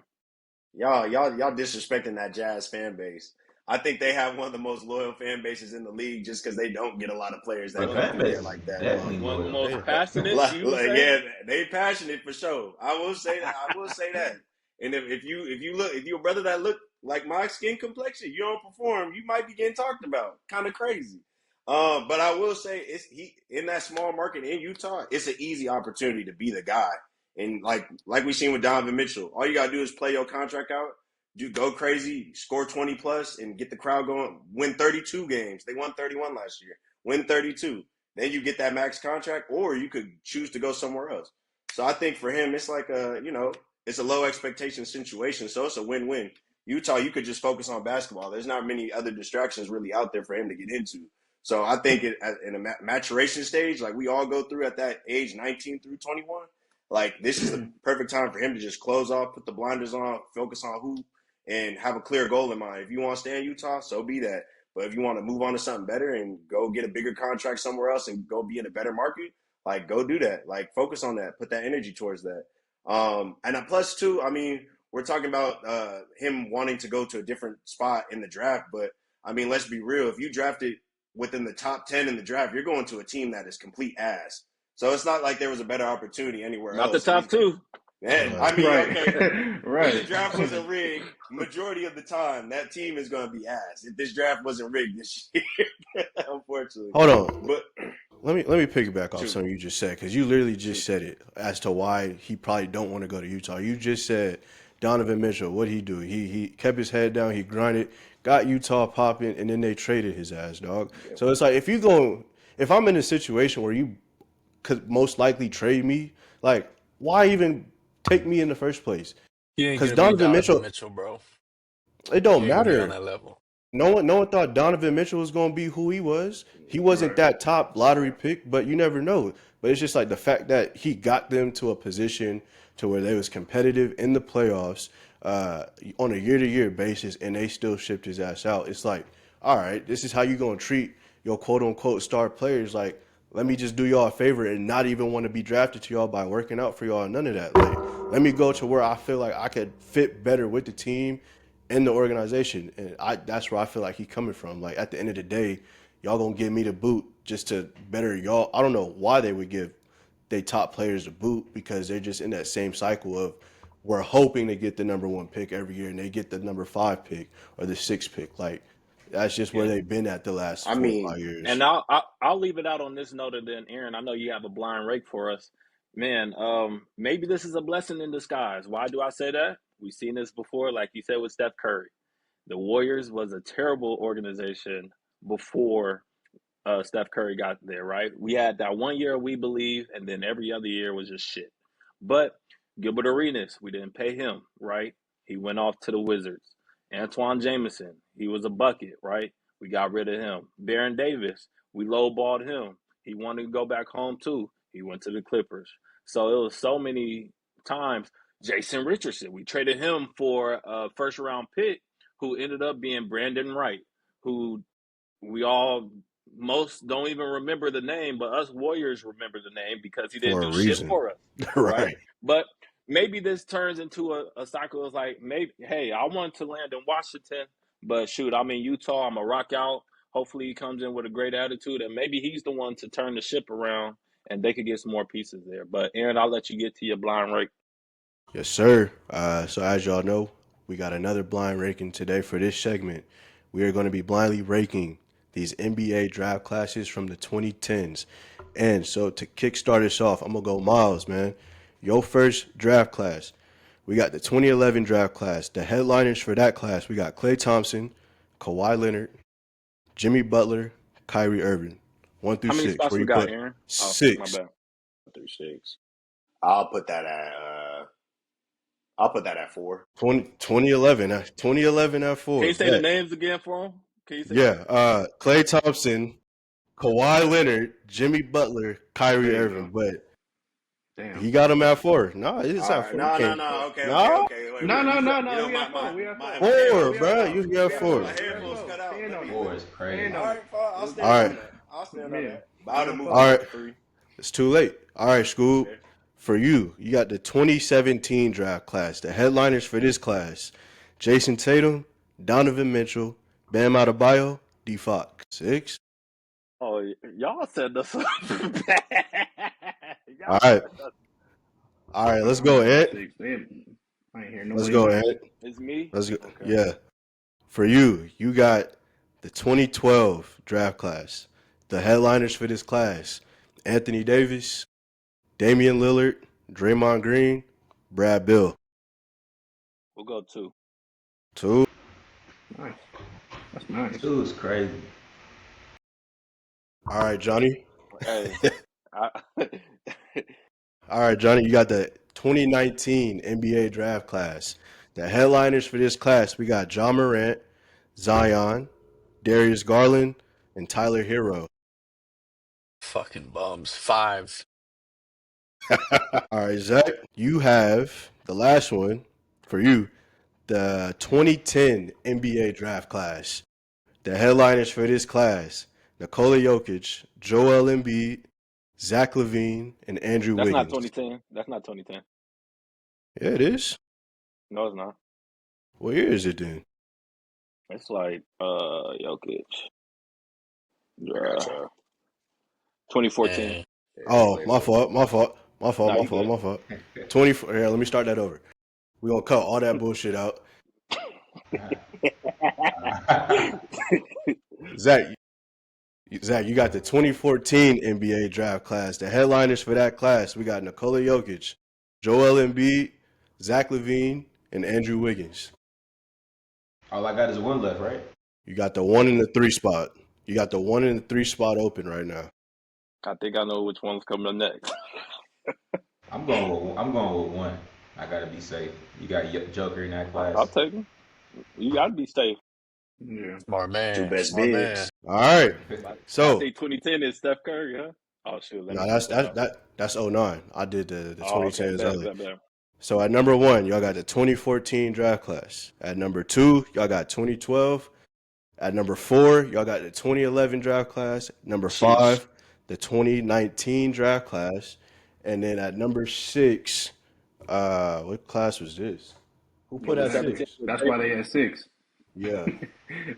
Y'all disrespecting that Jazz fan base. I think they have one of the most loyal fan bases in the league just because they don't get a lot of players the that Well, fan come through base there is like that. definitely one of the loyal. most passionate, you would say? Yeah, they passionate for sure. I will say that. I will say that. And if you're a brother that look like my skin complexion, you don't perform, you might be getting talked about. Kind of crazy. But I will say he in that small market in Utah, it's an easy opportunity to be the guy. And like we seen with Donovan Mitchell, all you gotta do is play your contract out, go crazy, score 20 plus, and get the crowd going. Win 32 games. They won 31 last year. Win 32. Then you get that max contract, or you could choose to go somewhere else. So I think for him, it's like it's a low expectation situation. So it's a win-win. Utah, you could just focus on basketball. There's not many other distractions really out there for him to get into. So I think in a maturation stage, like we all go through at that age, 19 through 21, like this is the perfect time for him to just close off, put the blinders on, focus on who, and have a clear goal in mind. If you want to stay in Utah, so be that. But if you want to move on to something better and go get a bigger contract somewhere else and go be in a better market, like go do that. Like focus on that. Put that energy towards that. And plus two, I mean, we're talking about him wanting to go to a different spot in the draft, but I mean, let's be real. If you drafted within the top 10 in the draft, you're going to a team that is complete ass. So it's not like there was a better opportunity anywhere Not the else. And top two. yeah, I mean, Right. okay, if the Right. draft wasn't rigged, majority of the time, that team is going to be ass. If this draft wasn't rigged this year, unfortunately. Hold on. But Let me piggyback off shoot, something you just said because you literally just shoot. said it as to why he probably don't want to go to Utah. You just said Donovan Mitchell. What he do? He kept his head down. He grinded, got Utah popping, and then they traded his ass, dog. Yeah. So it's like if I'm in a situation where you could most likely trade me, like why even take me in the first place? He ain't Because gonna be Donovan Donovan Mitchell, Mitchell, bro. it He don't ain't gonna be on matter. that level. No one thought Donovan Mitchell was going to be who he was. He wasn't Right. that top lottery pick, but you never know. But it's just like the fact that he got them to a position to where they was competitive in the playoffs on a year-to-year basis, and they still shipped his ass out. It's like, all right, this is how you going to treat your quote-unquote star players. Like, let me just do y'all a favor and not even want to be drafted to y'all by working out for y'all. None of that. Like, let me go to where I feel like I could fit better with the team in the organization, and that's where I feel like he coming from. Like at the end of the day, y'all gonna give me the boot just to better y'all. I don't know why they would give they top players the boot because they're just in that same cycle of we're hoping to get the number one pick every year and they get the number 5 pick or the 6 pick. Like that's just where Yeah. they've been at the last I 4 or mean, 5 years. And I'll leave it out on this note, and then Aaron, I know you have a blind rake for us, man. Maybe this is a blessing in disguise. Why do I say that? We've seen this before, like you said with Steph Curry. The Warriors was a terrible organization before Steph Curry got there, right? We had that 1 year we believe, and then every other year was just shit. But Gilbert Arenas, we didn't pay him, right? He went off to the Wizards. Antoine Jameson, he was a bucket, right? We got rid of him. Baron Davis, we lowballed him. He wanted to go back home too. He went to the Clippers. So it was so many times. Jason Richardson, we traded him for a first round pick who ended up being Brandon Wright, who we all most don't even remember the name, but us Warriors remember the name because he didn't For a do shit reason. for us, right? Right. But maybe this turns into a cycle. It's like, maybe, hey, I want to land in Washington, but shoot, I'm in Utah. I'm going to rock out. Hopefully he comes in with a great attitude, and maybe he's the one to turn the ship around, and they could get some more pieces there. But, Aaron, I'll let you get to your blind rake. Yes, sir. So as y'all know, we got another blind ranking today for this segment. We are going to be blindly ranking these NBA draft classes from the 2010s. And so to kickstart us off, I'm going to go Miles, man. Your first draft class. We got the 2011 draft class. The headliners for that class, we got Klay Thompson, Kawhi Leonard, Jimmy Butler, Kyrie Irving. 1 through How many 6. spots Where we you got, put? Aaron? Oh, my 6. bad. 36. I'll put that at 4. 2011. 2011 at Can 4. you say the Bet. names again for him? Can you say them? Yeah, Klay Thompson, Kawhi Leonard, Jimmy Butler, Kyrie There you Irving, go. but Damn. he got him at 4. No, it's All at right, 4. You no, no, can't. no. Okay, okay, No, okay. Wait, No, wait. no, You said, no, you no. know, We my have my four. We have my four. my We have four. 4, We have headphones cut bro. out. four. You We got have 4. My four. We have headphones four. cut out. Stand Let on me. it. 4 is Stand crazy. All on right, it. fine. I'll stand All on right, that. I'll stand on Yeah. that. But I would We have have moved all four. him up right. to 3. It's too late. All right, Scoob. Okay. For you, you got the 2017 draft class. The headliners for this class: Jason Tatum, Donovan Mitchell, Bam Adebayo, D Fox. 6. Oh, y'all set us up bad. All Y'all right. set us. All right. Let's I'm go, going Ant. 6. I ain't hear Let's nobody go, else. Ant. It's me? Let's go. Okay. Yeah. For you, you got the 2012 draft class. The headliners for this class: Anthony Davis, Damian Lillard, Draymond Green, Brad Bill. We'll go 2. 2. Nice. That's nice. 2 is crazy. All right, Johnny. Hey, I, All right, Johnny, you got the 2019 NBA draft class. The headliners for this class, we got John Morant, Zion, Darius Garland, and Tyler Hero. Fucking bums. 5. All right, Zach, you have the last one for you, the 2010 NBA draft class. The headliners for this class: Nikola Jokic, Joel Embiid, Zach LaVine, and Andrew that's not Wiggins. 2010. That's not 2010. Yeah, it is. No, it's not. What year is it then? It's like Jokic. I got you. 2014. And Yeah, Oh, way my more. fault, my fault, my fault, Nah, my you fault, good. my fault. 24. Yeah, let me start that over. We're going to cut all that bullshit out. Zach, Zach, you got the 2014 NBA draft class. The headliners for that class, we got Nikola Jokic, Joel Embiid, Zach LaVine, and Andrew Wiggins. All I got is 1 left, right? You got the 1 and the 3 spot. You got the 1 and the 3 spot open right now. I think I know which one's coming up next. I'm going with 1. I gotta be safe. You got Joker in that I'll class. take him. You got to be safe. Yeah. smart Two man. best Smart man. bigs. All right. I So, think 2010 is Steph Curry, huh? Oh shoot, let no, me that's cut that that's out. that's '09. I did the Oh, okay, 2010s bad, early. bad, bad. So at number 1, y'all got the 2014 draft class. At number 2, y'all got 2012. At number 4, y'all got the 2011 draft class. Number Sheesh. 5, the 2019 draft class. And then at number 6, what class was this? Who put at Exactly. 17 6? was That's why they Draymond. had 6. Yeah.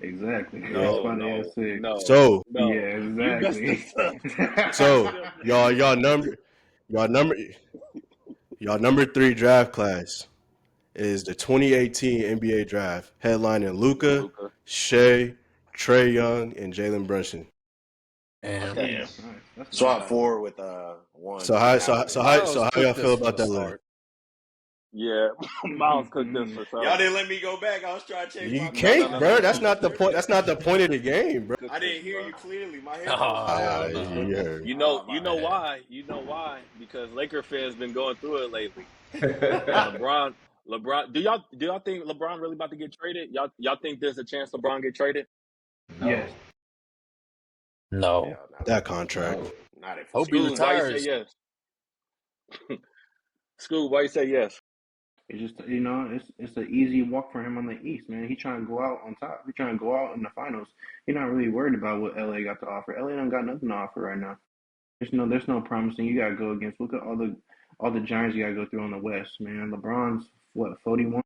Exactly. Yeah. That's No, why they had no, 6. no, So, no. Yeah, You messed exactly. this up. so You done y'all messed y'all number y'all number y'all number 3 draft class is the 2018 NBA draft, headlining Luca, Luka. Shea, Trey Young, and Jalen Brunson. And Okay. Damn. Damn. Nice. That's Swap nice. 4 with 1 So for how that so one. so how Miles so how cooked y'all this feel from about the that list? start. Yeah, Miles cooked this for Y'all sure. didn't let me go back. I was trying to change You my No, no, can't, no, my no, bro. no. That's headphones. not the point. That's not the point of the game, bro. I Cooked this, didn't hear bro. you clearly. My headphones was cut Oh out. no. You heard. You My know bad. Man. why? You know why? Because Laker fans been going through it lately. And I LeBron, do y'all think LeBron really about to get traded? Y'all think there's a chance LeBron get traded? Yes. No, No. Hell no. That contract. no. Not at Hope he 40. Scoob, why you say retires. yes? Scoob, why you say yes? It's just it's an easy walk for him on the East, man. He trying to go out on top. He trying to go out in the finals. He's not really worried about what LA got to offer. LA don't got nothing to offer right now. There's no promising. You gotta go against. Look at all the all the giants you gotta go through on the West, man. LeBron's what 41.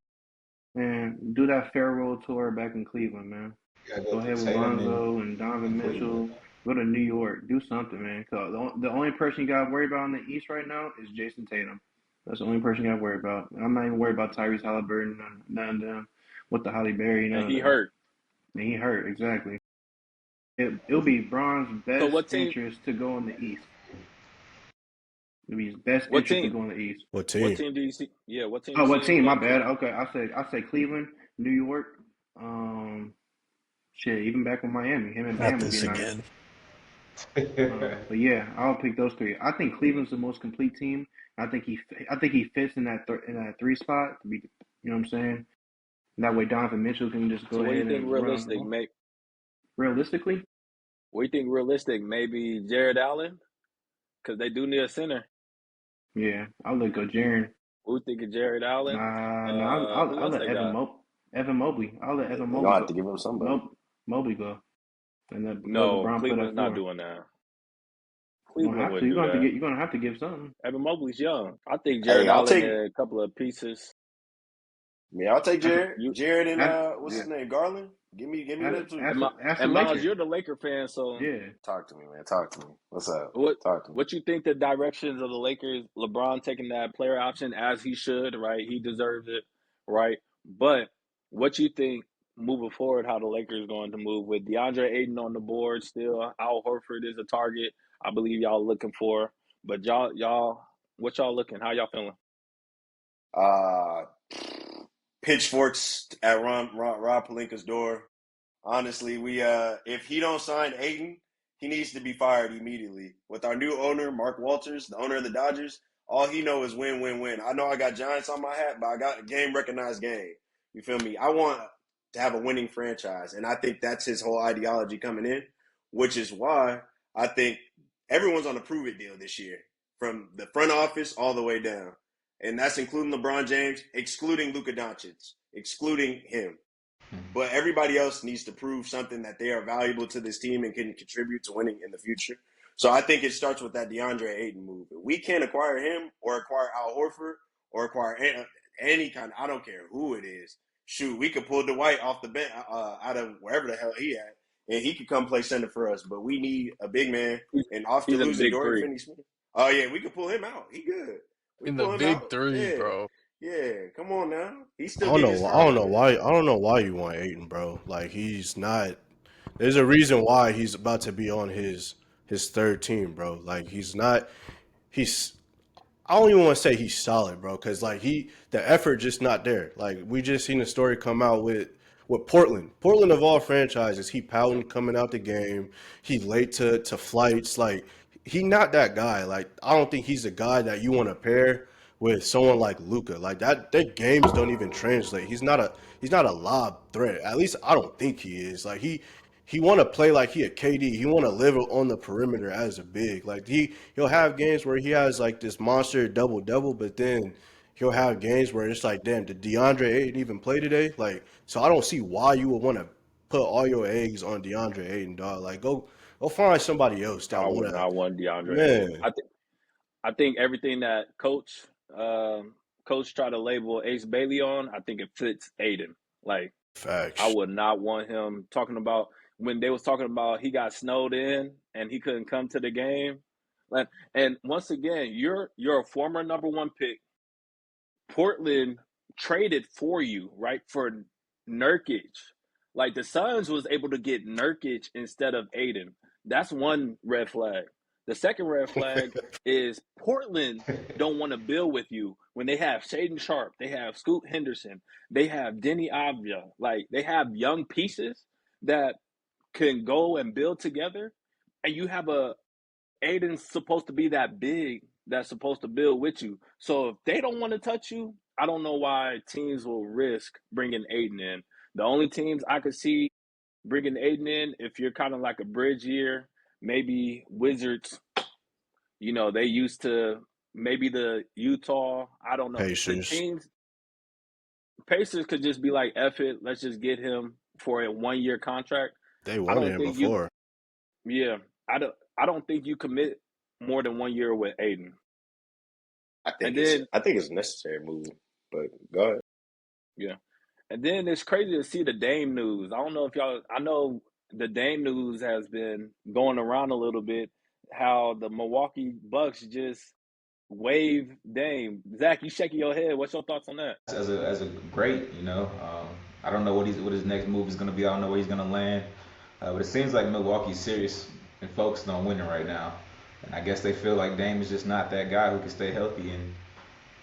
Man, do that farewell tour back in Cleveland, man. You gotta go Go through ahead with Tatum Lonzo and and Donovan Cleveland. Mitchell. Go to New York. Do something, man. Cause the only person you got to worry about in the East right now is Jason Tatum. That's the only person you got to worry about. I'm not even worried about Tyrese Halliburton, none of them. With the Holly Berry, none And of he them. hurt. And he hurt, exactly. It'll be Bron's So best what team? interest to go in the East. It'll be his best What interest to team? go in the East. What What team? team do you see? Yeah, what team Oh, you see what him team? My going bad. to? Okay, I say Cleveland, New York. Um, Shit, even back with Miami, him and Not Bam would this be nice. again. But yeah, I'll pick those three. I think Cleveland's the most complete team. I think he fits in that three spot to be. You know what I'm saying? That way, Donovan Mitchell can just So go ahead and run the ball. Realistically, what do you think realistic? Maybe Jared Allen? Because they do need a center. yeah, I'll let go Jaren. What do you think of Jared Allen? Nah, Who I'll else let they got? Evan Mobley. I'll let Evan You're Mobley gonna have go. to give him somebody. Mobley go, and then let No, LeBron play that Cleveland's not four. doing that. You're gonna Cleveland have to. wouldn't do that. You're gonna have to give something. Evan Mobley's young. I think Hey, Jared I'll Allen take. and a couple of pieces. Yeah, I'll take Ask, Jared. You Jared and ask, what's yeah. his name? Garland. Give me them two. Ask the and Miles, Lakers. you're the Laker fan, so Yeah. Talk to me, man. Talk to me. What's up? what Talk to me. what you think the directions of the Lakers? LeBron taking that player option as he should, right? He deserves it, right? But what you think moving forward? How the Lakers going to move with DeAndre Ayton on the board still? Al Horford is a target. I believe y'all looking for, but what y'all looking? How y'all feeling? Uh, Pitchforks at Rob Pelinka's door. Honestly, we if he don't sign Ayton, he needs to be fired immediately. With our new owner, Mark Walters, the owner of the Dodgers, all he know is win, win, win. I know I got Giants on my hat, but I got a game recognized game. You feel me? I want to have a winning franchise, and I think that's his whole ideology coming in, which is why I think everyone's on a prove it deal this year, from the front office all the way down, and that's including LeBron James, excluding Luka Doncic, excluding him. But everybody else needs to prove something that they are valuable to this team and can contribute to winning in the future. So I think it starts with that DeAndre Ayton move. If we can't acquire him or acquire Al Horford or acquire any kind, I don't care who it is. Shoot, we could pull Dwight off the bench out of wherever the hell he at, and he could come play center for us. But we need a big man. And after He's in the losing big Dorian three. Finney-Smith, oh yeah, we could pull him out. He good. We In the pull him big out. three, Yeah, bro. yeah. Come on now. He's I still don't getting his know. I time don't know out here. why. I don't know why you want Aiton, bro. Like he's not. There's a reason why he's about to be on his third team, bro. Like he's not. He's. I don't even want to say he's solid, bro, because like the effort just not there. Like we just seen a story come out with Portland. Portland of all franchises, he pouting coming out the game. He late to flights. Like he not that guy. Like I don't think he's a guy that you want to pair with someone like Luca. Like that, their games don't even translate. He's not a lob threat. At least I don't think he is. Like he want to play like he a KD. He want to live on the perimeter as a big. Like he'll have games where he has like this monster double double, but then he'll have games where it's like, damn, did DeAndre Ayton even play today? Like, so I don't see why you would want to put all your eggs on DeAndre Ayton, dog. Like, go find somebody else that I would wanna. not want DeAndre Ayton. Man, I think everything that coach tried to label Ace Bailey on, I think it fits Aiden. Like I facts. would not want him talking about when they was talking about he got snowed in and he couldn't come to the game. Like, and once again, you're a former number one pick. Portland traded for you, right? For Nurkic. Like the Suns was able to get Nurkic instead of Aiden. That's one red flag. The second red flag is Portland don't want to build with you when they have Shaden Sharp, they have Scoot Henderson, they have Denny Avdia. Like they have young pieces that can go and build together, and you have a Aiden's supposed to be that big that's supposed to build with you. So if they don't want to touch you, I don't know why teams will risk bringing Aiden in. The only teams I could see bringing Aiden in, if you're kind of like a bridge year, maybe Wizards. They used to maybe the Utah. I don't know. The Pacers. teams, Pacers could just be like, F it, let's just get him for a 1 year contract. They I wanted don't him think you, before. yeah, I don't think you commit more than 1 year with Aiden. And then I think it's a necessary move. But go ahead. yeah. And then it's crazy to see the Dame news. I don't know if y'all. I know the Dame news has been going around a little bit. How the Milwaukee Bucks just wave Dame. Zach, you shaking your head. What's your thoughts on that? As a great, I don't know what his next move is going to be. I don't know where he's going to land, but it seems like Milwaukee's serious and focused on winning right now. And I guess they feel like Dame is just not that guy who can stay healthy and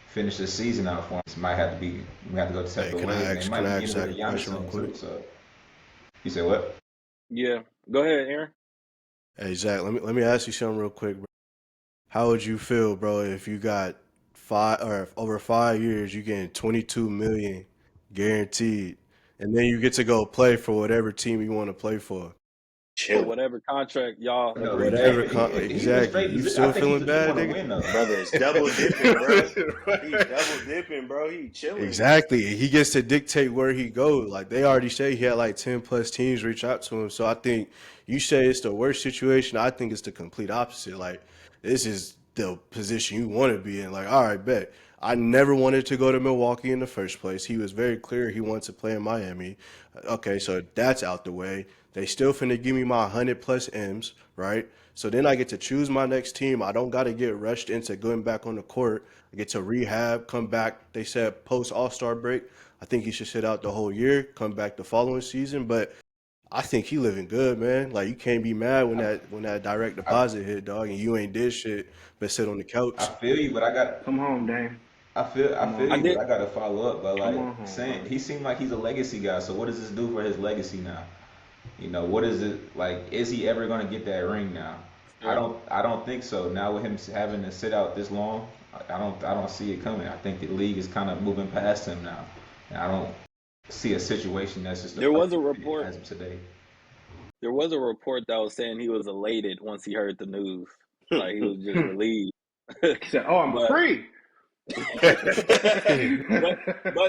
finish the season out for him. It might have to be we have to go to Hey, separate ways. And they can might I be ask getting rid Zach of a Giannis question real soon quick? too. So you said what? Yeah, go ahead, Aaron. Hey Zach, let me ask you something real quick, bro. How would you feel, bro, if you got five or over 5 years, you getting 22 million guaranteed, and then you get to go play for whatever team you want to play for? For Chilling. whatever contract y'all No, agree he, to. Whatever he's in a exactly. straight You position. I still think feeling he bad, want to nigga? win though. Brother is double dipping, bro. He double dipping, bro. He chilling. Exactly. He gets to dictate where he goes. Like they already say he had like 10 plus teams reach out to him. So I think you say it's the worst situation. I think it's the complete opposite. Like this is the position you want to be in. Like, all right, bet. I never wanted to go to Milwaukee in the first place. He was very clear he wanted to play in Miami. Okay, so that's out the way. They still finna give me my 100 plus M's, right? So then I get to choose my next team. I don't got to get rushed into going back on the court. I get to rehab, come back. They said post All-Star break. I think he should sit out the whole year, come back the following season. But I think he living good, man. Like you can't be mad when that direct I, deposit hit, dog, and you ain't did shit but sit on the I couch. feel you, but Come home, Dame. I Come feel on I you, but did. home. I gotta follow up. But Come like on home, saying, bro. he seemed like he's a legacy guy. So what does this do for his legacy now? What is it like? Is he ever gonna get that ring now? Sure. I don't think so. Now with him having to sit out this long, I don't see it coming. I think the league is kind of moving past him now. And I don't see a situation that's just a There was a perfect fit report. as of today. There was a report that was saying he was elated once he heard the news. Like he was just relieved. He said, "Oh, I'm But free." but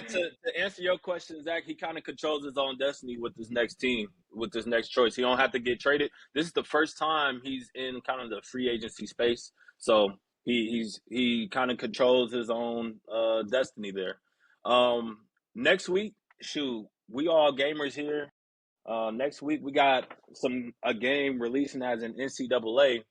to answer your question, Zach, he kind of controls his own destiny with this next team, with this next choice. He don't have to get traded. This is the first time he's in kind of the free agency space, so he kind of controls his own destiny there. Next week, shoot, we all gamers here. Next week we got a game releasing as an NCAA.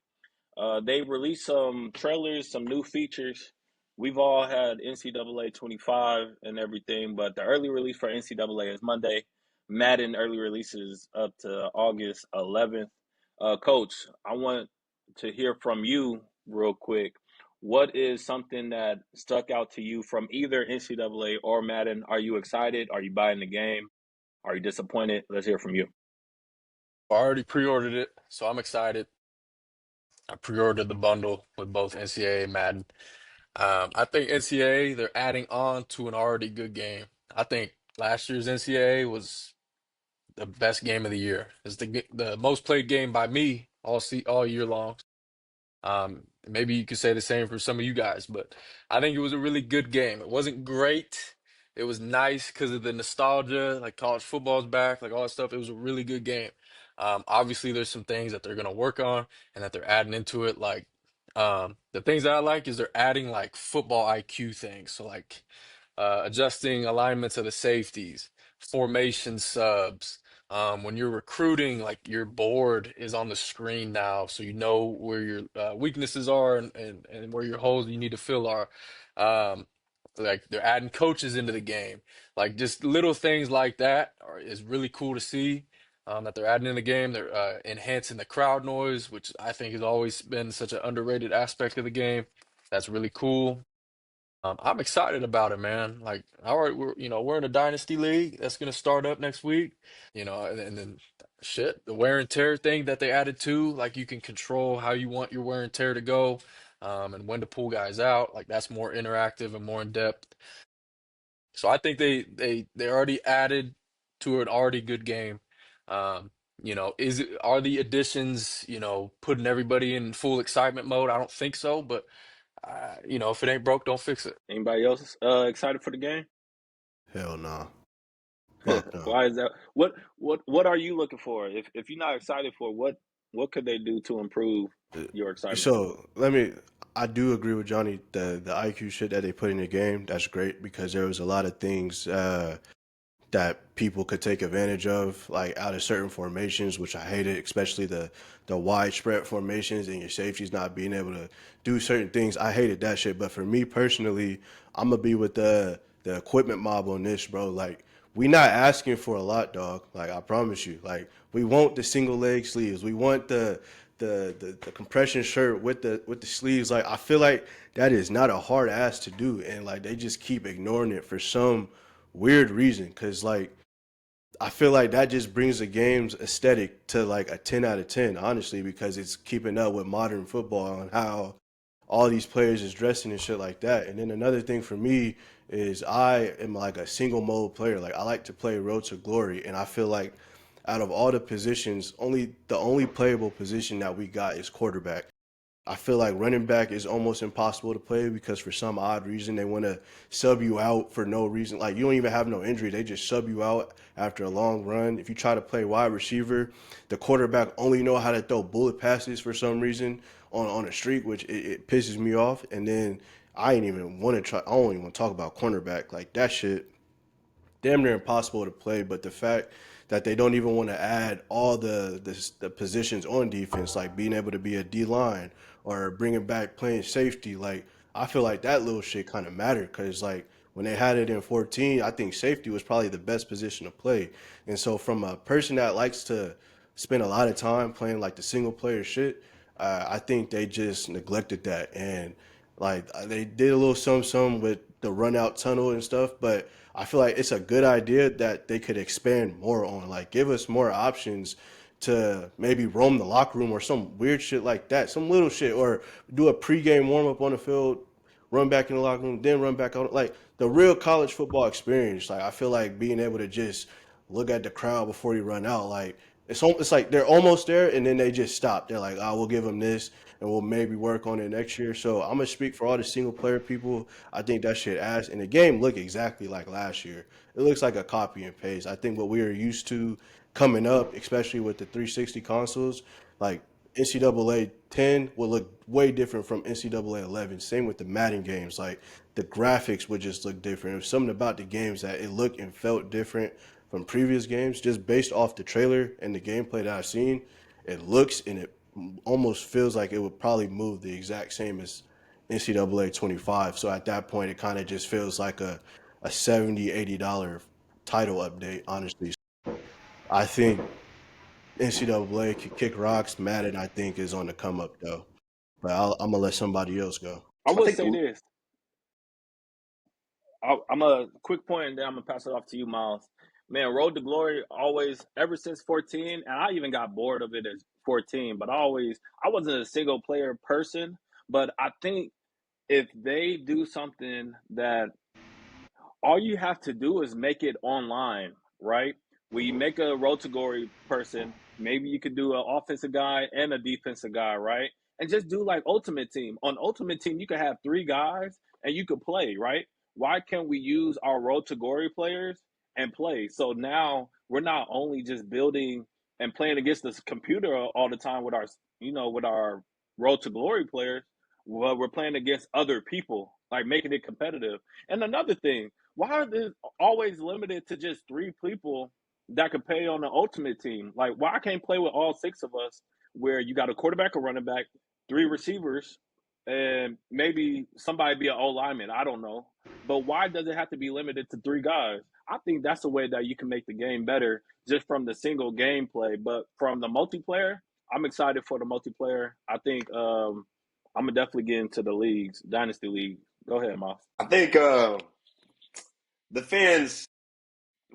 They released some trailers, some new features. We've all had NCAA 25 and everything, but the early release for NCAA is Monday. Madden early releases up to August 11th. Coach, I want to hear from you real quick. What is something that stuck out to you from either NCAA or Madden? Are you excited? Are you buying the game? Are you disappointed? Let's hear from you. I already pre-ordered it, so I'm excited. I pre-ordered the bundle with both NCAA and Madden. I think NCAA, they're adding on to an already good game. I think last year's NCAA was the best game of the year. It's the most played game by me all year long. Maybe you could say the same for some of you guys, but I think it was a really good game. It wasn't great. It was nice because of the nostalgia, like college football's back, like all that stuff. It was a really good game. Obviously, there's some things that they're gonna work on and that they're adding into it. Like the things that I like is they're adding like football IQ things. So like adjusting alignments of the safeties, formation subs. When you're recruiting, like your board is on the screen now, so you know where your weaknesses are and where your holes you need to fill are. Um, like they're adding coaches into the game, like just little things like that is really cool to see. That they're adding in the game, they're enhancing the crowd noise, which I think has always been such an underrated aspect of the game. That's really cool. I'm excited about it, man. Like, all right, we're in a dynasty league that's gonna start up next week, and then shit, the wear and tear thing that they added to, like you can control how you want your wear and tear to go, and when to pull guys out. Like that's more interactive and more in depth. So I think they already added to an already good game. Are the additions, putting everybody in full excitement mode? I don't think so, but if it ain't broke, don't fix it. Anybody else excited for the game? Hell no. Fuck no. Why is that? What are you looking for? If you're not excited for what could they do to improve your excitement? So let me. I do agree with Johnny. The IQ shit that they put in the game, that's great because there was a lot of things that people could take advantage of, like out of certain formations, which I hated, especially the widespread formations and your safeties not being able to do certain things. I hated that shit. But for me personally, I'm gonna be with the equipment mob on this, bro. Like we not asking for a lot, dog. Like I promise you. Like we want the single leg sleeves. We want the compression shirt with the sleeves. Like I feel like that is not a hard ass to do, and like they just keep ignoring it for some weird reason. Cause like I feel like that just brings the game's aesthetic to like a 10 out of 10, honestly, because it's keeping up with modern football and how all these players is dressing and shit like that. And then another thing for me is I am like a single mode player. Like I like to play road to glory, and I feel like out of all the positions, only the only playable position that we got is quarterback. I feel like running back is almost impossible to play because for some odd reason they want to sub you out for no reason. Like you don't even have no injury, they just sub you out after a long run. If you try to play wide receiver, the quarterback only know how to throw bullet passes for some reason on a streak, which it pisses me off. And then I ain't even want to try. I don't even want to talk about cornerback like that shit damn near impossible to play. But the fact that they don't even want to add all the positions on defense, like being able to be a D line or bringing back playing safety, like I feel like that little shit kind of mattered because like when they had it in 14, I think safety was probably the best position to play. And so from a person that likes to spend a lot of time playing like the single player shit, I think they just neglected that. And like they did a little some with the run out tunnel and stuff, but I feel like it's a good idea that they could expand more on. Like give us more options to maybe roam the locker room or some weird shit like that, some little shit, or do a pregame warm up on the field, run back in the locker room, then run back on like the real college football experience. Like I feel like being able to just look at the crowd before you run out, like it's like they're almost there and then they just stop. They're like, "Oh, we'll give them this and we'll maybe work on it next year." So I'm gonna speak for all the single player people. I think that shit ass, and the game look exactly like last year. It looks like a copy and paste. I think what we are used to coming up, especially with the 360 consoles, like NCAA 10 will look way different from NCAA 11. Same with the Madden games. Like the graphics would just look different. There's something about the games that it looked and felt different from previous games, just based off the trailer and the gameplay that I've seen. It looks and it almost feels like it would probably move the exact same as NCAA 25. So at that point, it kind of just feels like a $70, $80 title update, honestly. I think NCAA could kick rocks. Madden, I think, is on the come up, though. But I'm going to let somebody else go. I I would think say the this. I'm a quick point, and then I'm gonna pass it off to you, Miles. Man, Road to Glory always ever since 14, and I even got bored of it at 14. But I wasn't a single player person. But I think if they do something that all you have to do is make it online, right? We make a road to glory person. Maybe you could do an offensive guy and a defensive guy, right? And just do like Ultimate Team. On Ultimate Team, you could have three guys and you could play, right? Why can't we use our road to glory players and play? So now we're not only just building and playing against this computer all the time with our road to glory players. Well, we're playing against other people, like making it competitive. And another thing, why are they always limited to just three people that could play on the ultimate team? Like, why I can't play with all six of us where you got a quarterback, a running back, three receivers, and maybe somebody be an O lineman? I don't know. But why does it have to be limited to three guys? I think that's a way that you can make the game better just from the single gameplay. But from the multiplayer, I'm excited for the multiplayer. I think I'm gonna definitely get into the leagues, dynasty league. Go ahead, Moss. I think the fans,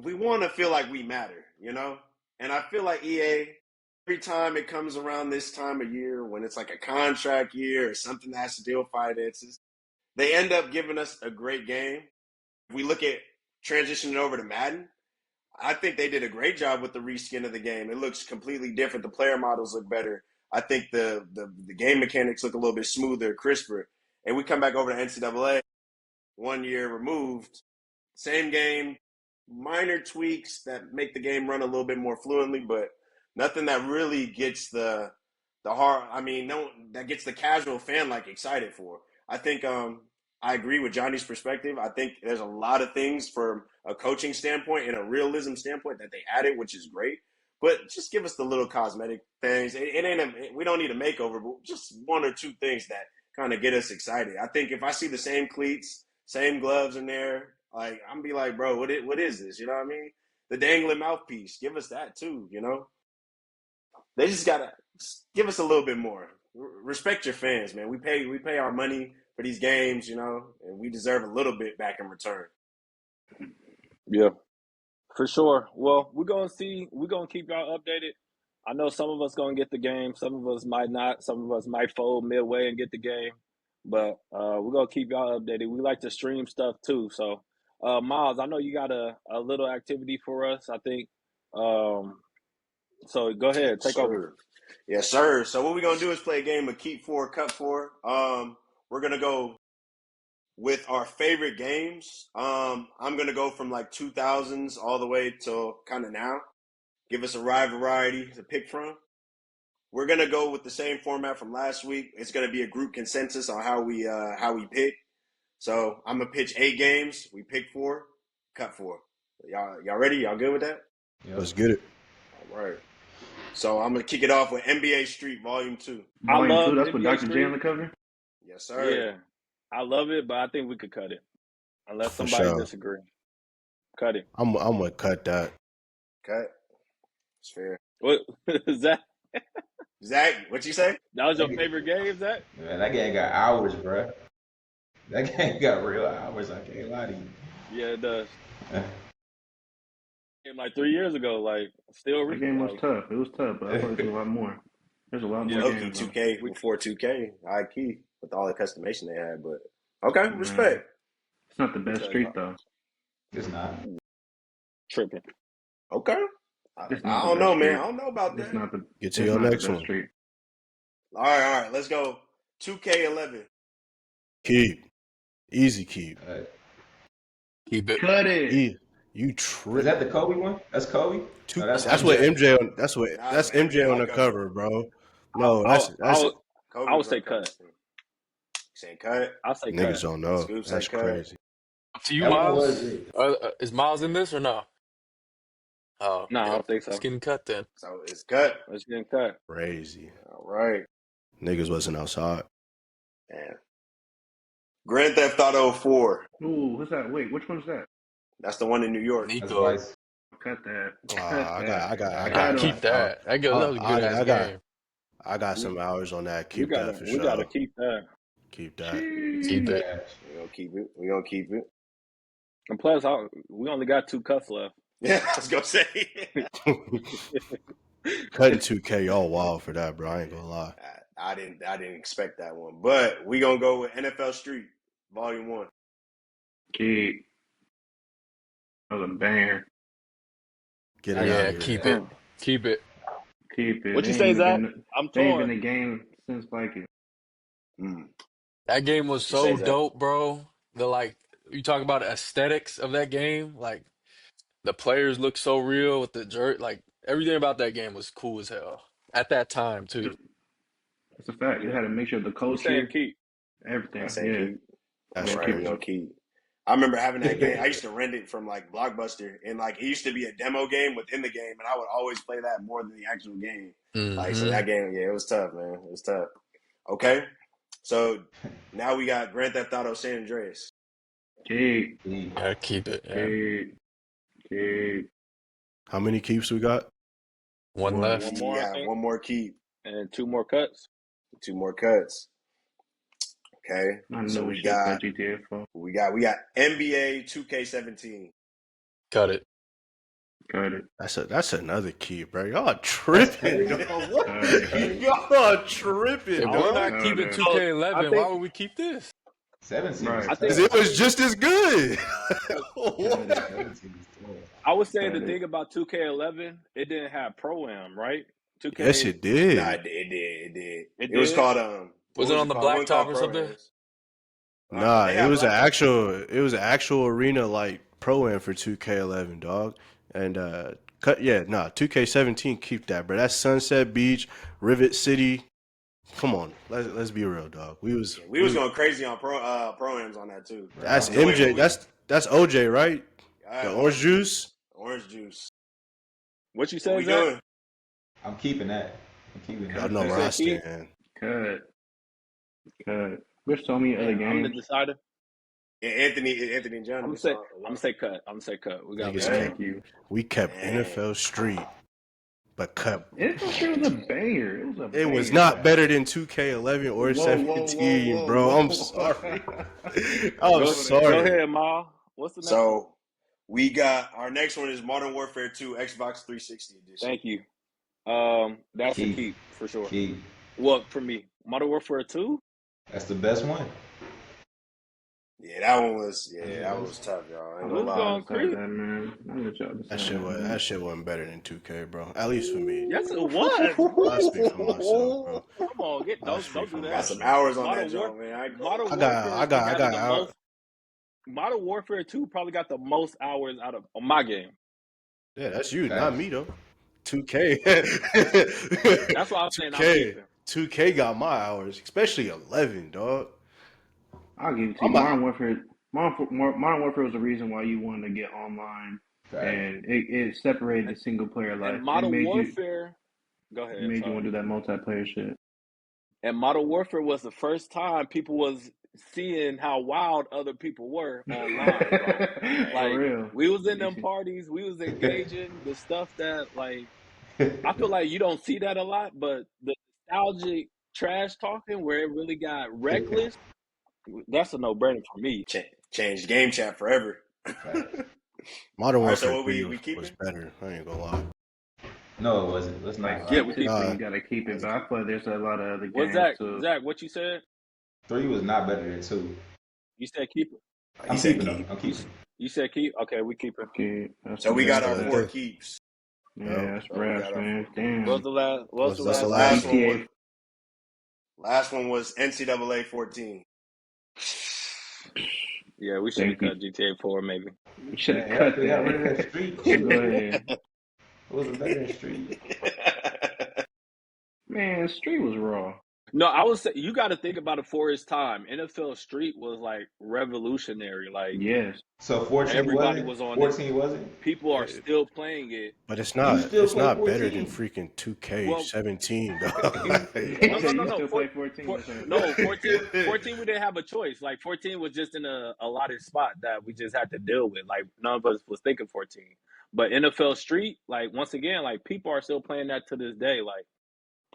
we want to feel like we matter, you know? And I feel like EA, every time it comes around this time of year when it's like a contract year or something that has to deal with finances, they end up giving us a great game. If we look at transitioning over to Madden, I think they did a great job with the reskin of the game. It looks completely different. The player models look better. I think the game mechanics look a little bit smoother, crisper. And we come back over to NCAA, 1 year removed, same game, minor tweaks that make the game run a little bit more fluently, but nothing that really gets the the hard. I mean, no, that gets the casual fan like excited for. I think I agree with Johnny's perspective. I think there's a lot of things from a coaching standpoint and a realism standpoint that they added, which is great. But just give us the little cosmetic things. It ain't we don't need a makeover, but just one or two things that kind of get us excited. I think if I see the same cleats, same gloves in there, like I'm gonna be like, bro, what is this? You know what I mean? The dangling mouthpiece, give us that too. You know, they just gotta give us a little bit more. Respect your fans, man. We pay our money for these games, you know, and we deserve a little bit back in return. Yeah, for sure. Well, we're gonna see. We're gonna keep y'all updated. I know some of us gonna get the game. Some of us might not. Some of us might fold midway and get the game. But we're gonna keep y'all updated. We like to stream stuff too. So, Miles, I know you got a little activity for us. I think. So go ahead, Yes, take over. sir. Yes, sir. So what we're gonna do is play a game of Keep Four, Cut Four. We're gonna go with our favorite games. I'm gonna go from like 2000s all the way till kind of now. Give us a wide variety to pick from. We're gonna go with the same format from last week. It's gonna be a group consensus on how we pick. So I'm gonna pitch 8 games. We pick 4, cut 4. Y'all ready? Y'all good with that? Yep. Let's get it. All right. So I'm gonna kick it off with NBA Street Volume 2. I Volume love 2, that's what NBA Dr. J Street. on the cover? Yes, sir. Yeah, I love it, but I think we could cut it unless For somebody sure. disagree. Cut it. I'm gonna cut that. Cut. It's fair. What is that? Zach, what you say? That was your favorite game, Zach? Man, that game got hours, bro. That game got real hours. I can't lie to you. Yeah, it does. Like 3 years ago, like still. That game was tough. It was tough, but I thought there was a lot more. There's a lot more Low-key games. 2K before 2K, high key with all the customation they had. But okay, respect. It's not the best street though. It's not. Tripping. Okay. It's I not the don't best know, street. man. I don't know about that. It's not the. Get to It's your not next the best one. street. All right. Let's go. 2K11. Keep. Easy keep. Keep it. Cut it. You Is trip. that the Kobe one? That's Kobe. No, That's MJ. what MJ on. That's Nah, MJ on the cover. cover, bro. No, I that's would say cut. Saying cut. I'll say niggas cut. don't know. Scoop say That's cut. crazy. Up to you, That one Miles. was it. Is Miles in this or no? Oh, No, I don't think so. It's getting cut then. So it's cut. It's getting cut. Crazy. All right. Niggas wasn't outside. Man. Grand Theft Auto 4. Ooh, what's that? Wait, which one's that? That's the one in New York. That's Nico. Vice. Cut that. I got Cut Keep that. That was a good ass game. I got some hours on that. Keep that for We sure. gotta keep that. Keep that. Keep it. We're gonna keep it. And plus, we only got 2 cuts left. Yeah, I was gonna say. Cutting 2K all wild for that, bro. I ain't gonna lie. I didn't expect that one. But we gonna go with NFL Street, Volume 1. Keep. That was a banger. Get it out of here. Keep it. Keep it. Keep it. What you They say, ain't Zach? been- I'm They ain't torn. been a game since like it. That game was You so say that. dope, bro. You talk about the aesthetics of that game, like the players look so real with the jerk, like everything about that game was cool as hell at that time too. It's a fact. You had to make sure the You culture, saying keep? everything. I say Yeah. keep. That's All right, crazy. we gonna keep. I remember having that game. I used to rent it from like Blockbuster, and like it used to be a demo game within the game, and I would always play that more than the actual game. Like so, that game, yeah, it was tough, man. It was tough. Okay, so now we got Grand Theft Auto San Andreas. Keep. Yeah, keep it. Yeah. Keep. How many keeps we got? One left. One more, I Yeah, think. one more keep, And 2 more cuts. 2 more cuts. Okay, I know so we shit got about GTA 4. we got NBA 2K17. Cut it. Cut it. That's another key, bro. Y'all tripping. Cut it. Y'all tripping, If we're dog. not keeping I 2K11, think- why would we keep this? 17. Right. I think- Because it was just as good. I would say the Cut it. thing about 2K11, it didn't have Pro-Am, right? 2K. Yes, it did. Nah, it did. It It was did? called Was what it on the called? One blacktop called or something? Pro-Ams. Nah, They it have was black- it was an actual arena like pro-am for 2K11, dog. And 2K17 keep that, bro. That's Sunset Beach, Rivet City, Come on, let's be real, dog. We was going crazy on pro-ams on that too. That's So wait, MJ. That's OJ, right? The orange juice. Orange juice. What you What said, we Zach? doing? I'm keeping that. I'm keeping Y'all that. know You where said I Keith? stand. Cut. Wish told me other I'm the games. decider. And Anthony and I'm Jonnu. gonna say cut. I'm gonna say cut. We got Niggas Lamar. Thank you. We kept Man. NFL Street, but kept. It was a banger. It was a It was banger. not better than 2K11 or 17, bro. I'm sorry. I'm sorry. Go ahead, Ma. What's the next one? So we got our next one is Modern Warfare 2 Xbox 360 edition. Thank you. That's a keep for sure. Keep. What for me? Modern Warfare 2? That's the best one. Yeah, that one was tough, y'all. I ain't gonna Who's lie. going crazy? That shit wasn't better than 2K, bro. At least for me. Yes, it was. I speak for myself, bro. Come on, don't do I got that. some hours on Modern that joint, man. Modern Warfare 2 probably got the most hours out of on my game. Yeah, that's you, not me though. 2K. That's why I'm saying I'm keeping. 2K got my hours, especially 11, dog. I'll give it to you. Modern Warfare was the reason why you wanted to get online, and it separated the single player life. And Modern Warfare, go ahead. It made you want to do that multiplayer shit. And Modern Warfare was the first time people was seeing how wild other people were online, bro. Like, real. we was in them parties, we was engaging the stuff that, like, I feel like you don't see that a lot, but the nostalgic trash talking where it really got reckless, that's a no-brainer for me. Changed game chat forever. Modern Warfare so 3 we was better. I ain't gonna lie. No, it wasn't. Let's not. Yeah, we keep you gotta keep it. But I feel like there's a lot of other games. What's Zach? Zach, what you said? 3 was not better than 2. You said keep it. I'm keeping. I'm keeping. You said keep? Okay, we keep it. Okay, so we got our 4 keeps. Yeah, that's raps, man. Damn. What's the last one? Last one was NCAA 14. Yeah, we should have cut GTA 4 maybe. We should have cut that. Got rid of that Street. Go ahead. It wasn't better than Street. Man, Street was raw. No, I would say you got to think about it for its time. NFL Street was like revolutionary. Like, yes. So 14 everybody wasn't? was on 14 it. wasn't? People are still playing it. But it's not. It's not 14? better than freaking 2K17, dog. No. 14. No, 14 we didn't have a choice. Like 14 was just in a allotted spot that we just had to deal with. Like none of us was thinking 14. But NFL Street, like once again, like people are still playing that to this day. Like,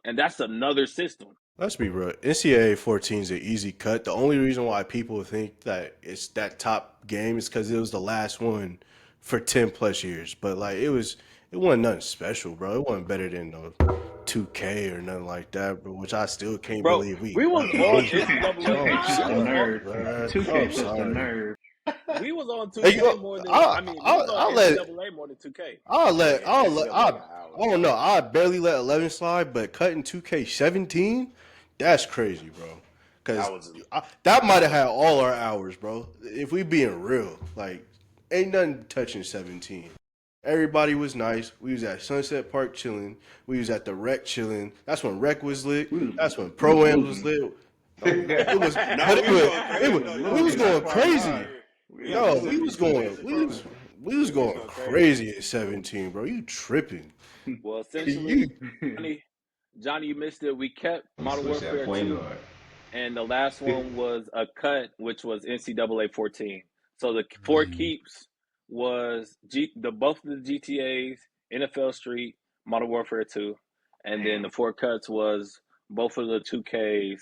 and that's another system. Let's be real. NCAA 14 is an easy cut. The only reason why people think that it's that top game is because it was the last one for 10 plus years. But like it wasn't nothing special, bro. It wasn't better than 2K or nothing like that, bro. Which I still can't believe we was on NCAA. 2K just a nerve. We was on 2K more than NCAA more than 2K. I don't know. I barely let 11 slide, but cutting 2K17, that's crazy, bro. Because that might have had all our hours, bro. If we being real, like ain't nothing touching 17. Everybody was nice. We was at Sunset Park chilling. We was at the Rec chilling. That's when Rec was lit. That's when Pro-Am was lit. We was going crazy. Yo, we was going crazy at 17, bro. You tripping? Well, essentially, Johnny, you missed it. We kept Modern Warfare 2, and the last one was a cut, which was NCAA 14. So the 4 keeps was both of the GTAs, NFL Street, Modern Warfare 2, and then the 4 cuts was both of the 2Ks.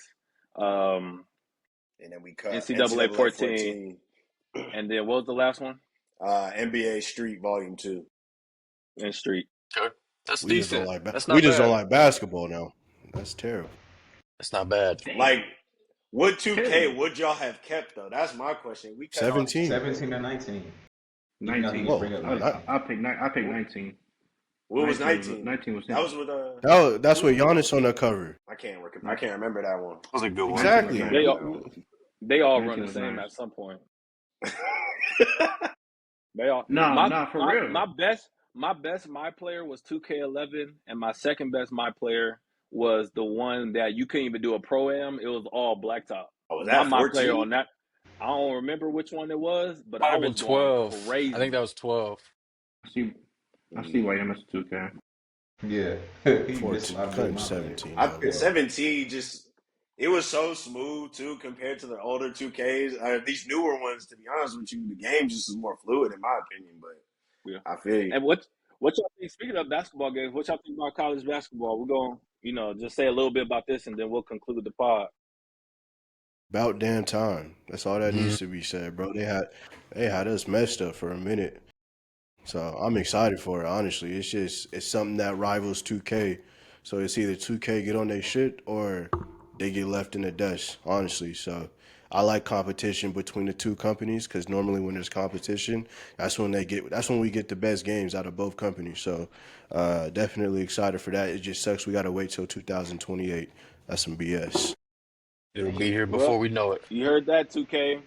And then we cut NCAA 14. And then what was the last one? NBA Street Volume 2. And Street. Good. That's we decent. We just don't like basketball now. That's terrible. That's not bad. Like, what 2K would y'all have kept, though? That's my question. We 17. 17 or 19? 19. I picked 19. What was 19? 19 was him. That was with that's with Giannis on the cover. I can't remember that one. That was a good one. Exactly. They all run the same at some point. They all for real. My best my player was 2K11, and my second best my player was the one that you couldn't even do a pro-am. It was all blacktop. Oh, was that My player 14? on that, I don't remember which one it was, but Might I have been was going 12. I think crazy. that was 12. I see why you missed 2K. Yeah, he missed a 14, lot of cutting my players. 17 I though, think bro. 17 just it was so smooth too compared to the older 2Ks. These newer ones, to be honest with you, the game just is more fluid in my opinion. But Yeah. I feel you. And what y'all think? Speaking of basketball games, what y'all think about college basketball? We're going, just say a little bit about this, and then we'll conclude the pod. About damn time. That's all that Mhm. needs to be said, bro. They had us messed up for a minute. So I'm excited for it, honestly. It's something that rivals 2K. So it's either 2K get on their shit or they get left in the dust, honestly. So I like competition between the two companies because normally when there's competition, that's when we get the best games out of both companies. So definitely excited for that. It just sucks we gotta wait till 2028. That's some BS. It'll be here before Well, we know it. you heard that, 2K.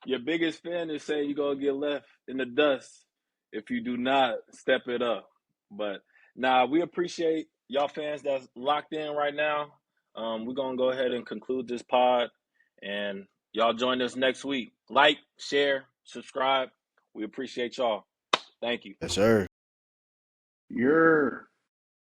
Your biggest fan is saying you're going to get left in the dust if you do not step it up. But we appreciate y'all fans that's locked in right now. We're going to go ahead and conclude this pod, and y'all join us next week. Like, share, subscribe. We appreciate y'all. Thank you. Yes, sir. You're